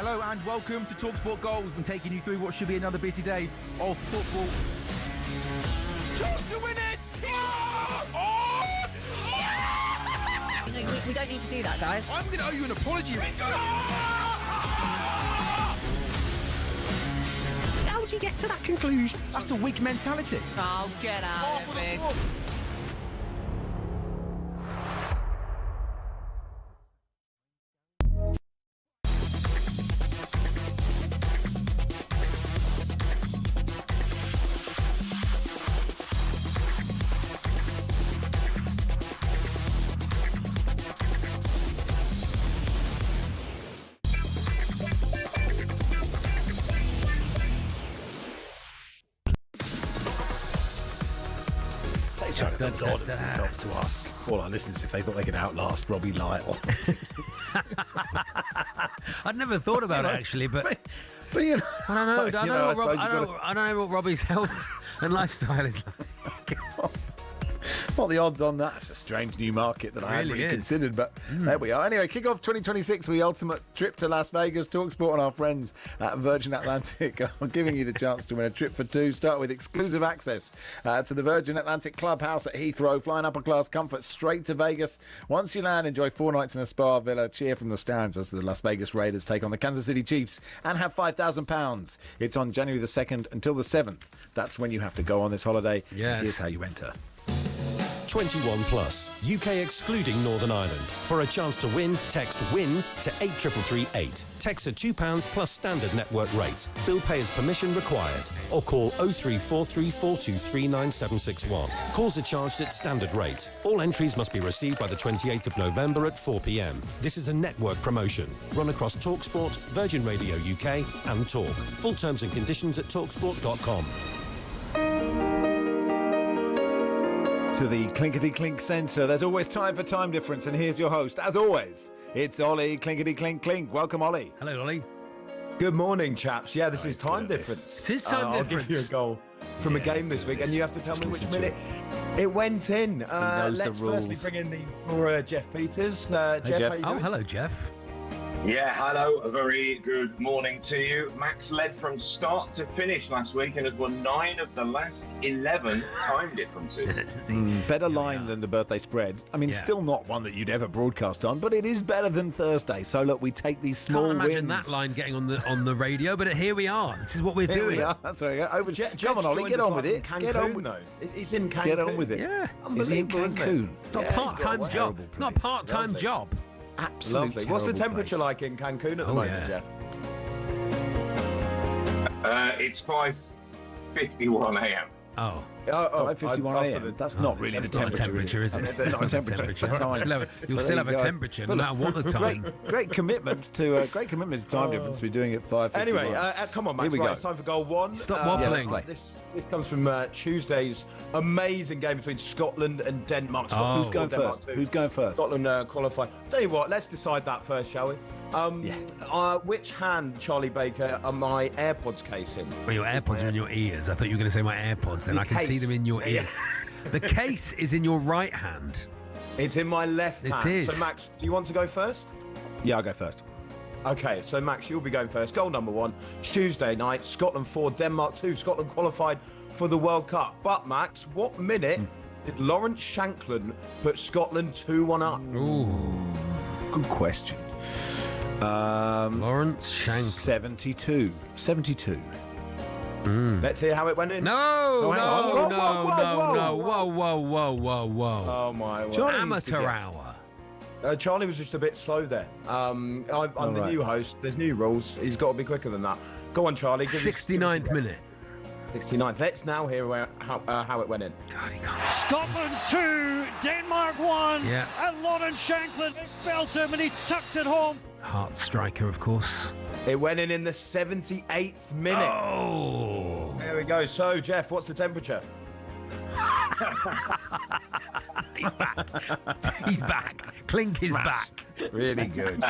Hello and welcome to talkSPORT Goals. We've been taking you through what should be another busy day of football. Chance to win it! We don't need to do that, guys. I'm going to owe you an apology. How would you get to that conclusion? That's a weak mentality. Oh, get out of it. That's odd jobs to ask all our listeners if they thought they could outlast Robbie Lyle. I'd never thought about it actually, but you know, I don't know. I don't know what Robbie's health and lifestyle is like. What the odds on that? It's a strange new market that I hadn't really considered, but there we are. Anyway, kick off 2026 with the ultimate trip to Las Vegas. talkSPORT and our friends at Virgin Atlantic are giving you the chance to win a trip for two. Start with exclusive access to the Virgin Atlantic Clubhouse at Heathrow, flying upper class comfort straight to Vegas. Once you land, enjoy 4 nights in a spa villa, cheer from the stands as the Las Vegas Raiders take on the Kansas City Chiefs, and have £5,000. It's on January the 2nd until the 7th. That's when you have to go on this holiday. Yes. Here's how you enter. 21 plus, UK excluding Northern Ireland. For a chance to win, text WIN to 83338. Text at £2 plus standard network rate. Bill payer's permission required. Or call 03434239761. Calls are charged at standard rate. All entries must be received by the 28th of November at 4 p.m. This is a network promotion. Run across talkSPORT, Virgin Radio UK and Talk. Full terms and conditions at talksport.com. To the clinkety-clink sensor. There's always time for time difference, and here's your host. As always, it's Ollie, clinkety-clink-clink. Welcome, Ollie. Hello, Ollie. Good morning, chaps. Yeah, this is time difference. It is time difference. I'll give you a goal from a game this week, and you have to tell me which minute it went in. Let's firstly bring in for Jeff Peters. Jeff, how you doing? Hello, Jeff. Yeah, hello. A very good morning to you. Max led from start to finish last week and has won 9 of the last 11 time differences. Better line than the birthday spread. I mean, still not one that you'd ever broadcast on, but it is better than Thursday. So look, we take these small Can't imagine wins. that line getting on the radio, but here we are. This is what we're doing. We are. That's where we go. Over. Come on, Ollie, get on with it. Get on with it. He's in Cancun. Get on with it. Yeah. Is he in Cancun? It's not a part-time job. It's not a part-time job. Absolutely. What's the temperature like in Cancun at the moment, Jeff? It's 5:51 a.m. Oh. 5:51 a.m. That's not really the temperature, is it? It's not a temperature. It's a time. You'll still have a temperature, no matter what the time. Great commitment to time difference. We're doing it 5:51. Anyway, come on, Max. Here we go. It's time for goal one. Stop wobbling. This comes from Tuesday's amazing game between Scotland and Denmark. Who's going first? Who's going first? Scotland qualified. Tell you what, let's decide that first, shall we? Which hand, Charlie Baker, are my AirPods case in? Well, your AirPods are in your ears. I thought you were going to say my AirPods. Then I can see them in your ears. The case is in your right hand. It's in my left hand. It is. So, Max, do you want to go first? Yeah, I'll go first. Okay, so Max, you'll be going first. Goal number 1, Tuesday night, Scotland 4, Denmark 2. Scotland qualified for the World Cup. But, Max, what minute did Lawrence Shankland put Scotland 2-1 up? Ooh. Good question. Lawrence Shankland. 72. Let's hear how it went in. No. Whoa. Oh, my word. Amateur hour. Charlie was just a bit slow there. I'm the new host. There's new rules. He's got to be quicker than that. Go on, Charlie. 69th minute. 69th. Let's now hear how it went in. Scotland 2, Denmark 1. Yeah. And Lawrence Shankland felt him and he tucked it home. Heart striker, of course. It went in the 78th minute. Oh. There we go. So, Jeff, what's the temperature? He's back. Clink is back. Really good.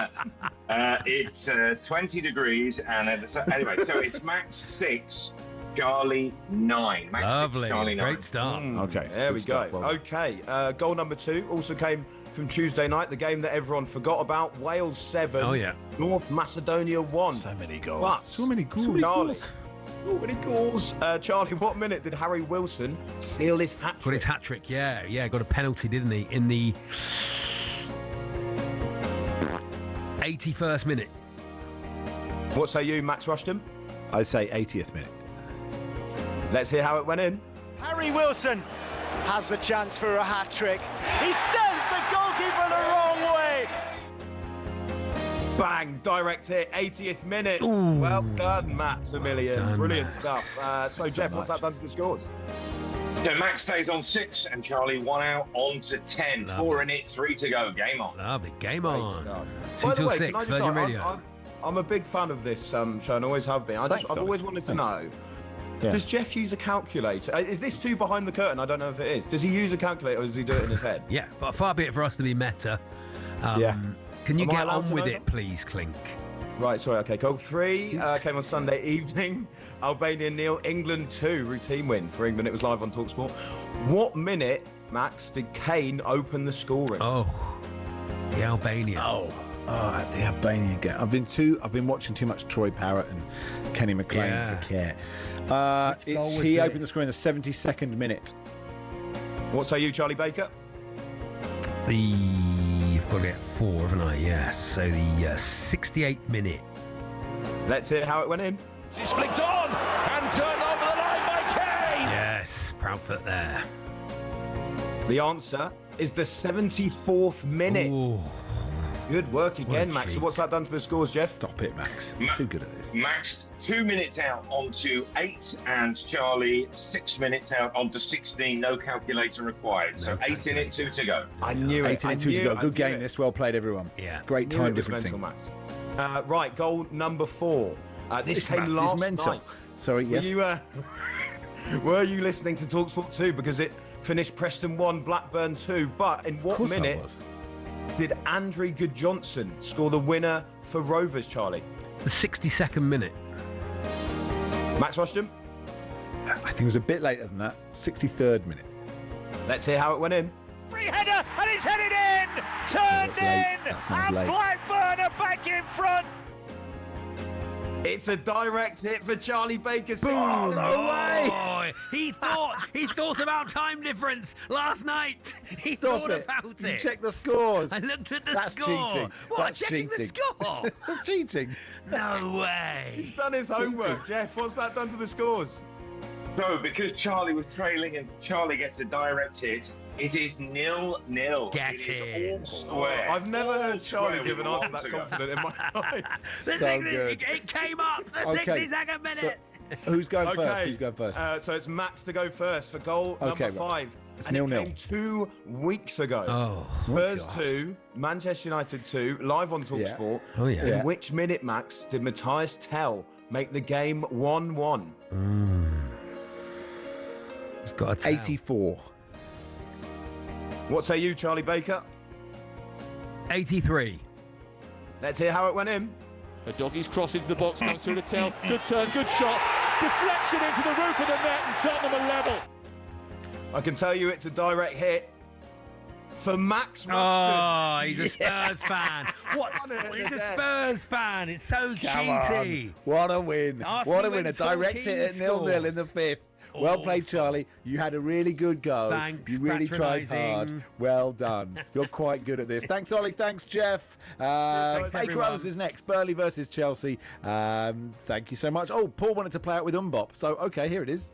It's 20 degrees, and anyway, so it's Max 6, Charlie 9. Max 6, Lovely. Charlie 9. Great start. Okay, there we go. Okay, goal number 2 also came from Tuesday night, the game that everyone forgot about. Wales 7. Oh, yeah. North Macedonia 1. So many goals. But So many goals. Charlie, so many goals. Charlie, what minute did Harry Wilson seal his hat-trick? Got his hat-trick, yeah. Got a penalty, didn't he? In the 81st minute. What say you, Max Rushden? I say 80th minute. Let's hear how it went in. Harry Wilson has the chance for a hat-trick. He sends the goalkeeper the wrong way. Bang, direct hit, 80th minute. Ooh. Well done, Matt Emilian. Done, Brilliant Max. stuff. So, Jeff, what's that done to the scores? So Max plays on 6 and Charlie 1 out on to 10. Lovely. 4 in it, 3 to go. Game on. Lovely. Game Great on. stuff. 2 By the till way, 6, can I just Virgin say, Radio. I'm a big fan of this show and always have been. Thanks, I've Ollie. always wanted to Thanks. know, Yeah. does Jeff use a calculator? Is this too behind the curtain? I don't know if it is. Does he use a calculator or does he do it in his head? Yeah, but far be it for us to be meta. Yeah. Can you Am I get allowed on to with know it, that? please, Clink? Right, sorry, okay. Goal 3 came on Sunday evening. Albania 0, England 2. Routine win for England. It was live on talkSPORT. What minute, Max, did Kane open the scoring? Oh, the Albania. The Albanian game. I've been watching too much Troy Parrott and Kenny McLean Yeah. to care. Which goal was He this? opened the score in the 72nd minute. What say you, Charlie Baker? You've got to get 4, haven't I? Yes. So the 68th minute. Let's hear how it went in. It's flicked on and turned over the line by Kane. Yes, Proudfoot there. The answer is the 74th minute. Ooh. Good work again, a Max. So treat. what's that done to the scores, Jeff? Stop it, Max. You're too good at this. Max 2 minutes out onto 8 and Charlie 6 minutes out onto 16. No calculator required. So No 8 in it, 2 to go. I knew it. 18 and 2 to go. Good game this. Well played, everyone. Yeah. Great Knew time it was differencing. mental, Max. Right, goal number 4. This came Max last is mental. night. Sorry, yes. Were you listening to talkSPORT 2? Because it finished Preston 1, Blackburn 2. But in what Of course I minute was. did Andrew Goodjohnson score the winner for Rovers, Charlie? The 62nd minute. Max Rushden? I think it was a bit later than that. 63rd minute. Let's hear how it went in. Free header and it's headed in. Turned that's late. in. That sounds And late. Blackburn are back in front. It's a direct hit for Charlie Baker. Oh, no way! He thought about time difference last night. He Stop thought it. about You it. check the scores. I looked at the That's score. cheating. What? That's Checking cheating. the score? That's cheating. No way. He's done his homework. Jeff, what's that done to the scores? So because Charlie was trailing and Charlie gets a direct hit, it is 0-0. Get it in. is all square. I've never All heard Charlie square give an with answer that one to go. confident in my life. So good. It came up the Okay. 62nd minute. Who's going first? Okay. Who's going first? So it's Max to go first for goal Okay, number right. 5. It's and 0-0. it came 2 weeks ago. Oh. Spurs God. 2, Manchester United 2, live on talkSPORT. Oh, yeah. In Yeah. which minute, Max, did Matthias Tell make the game 1-1? He's got a towel. 84. What say you, Charlie Baker? 83. Let's hear how it went in. A doggy's cross into the box, comes through to Tell. Good turn, good shot. Deflection into the roof of the net and Tottenham are level. I can tell you it's a direct hit for Max Rushden. Oh, he's a Spurs fan. What? He's a Spurs fan. It's so cheaty. What a win. Ask What me a win. when A direct Tom hit at King 0-0 in the scores. 5th. Well played, Charlie. You had a really good go. Thanks, You really tried patronising. hard. Well done. You're quite good at this. Thanks, Ollie. Thanks, Jeff. Thanks, Baker everyone. Brothers is next. Burnley versus Chelsea. Thank you so much. Oh, Paul wanted to play out with Mbop. So, okay, here it is.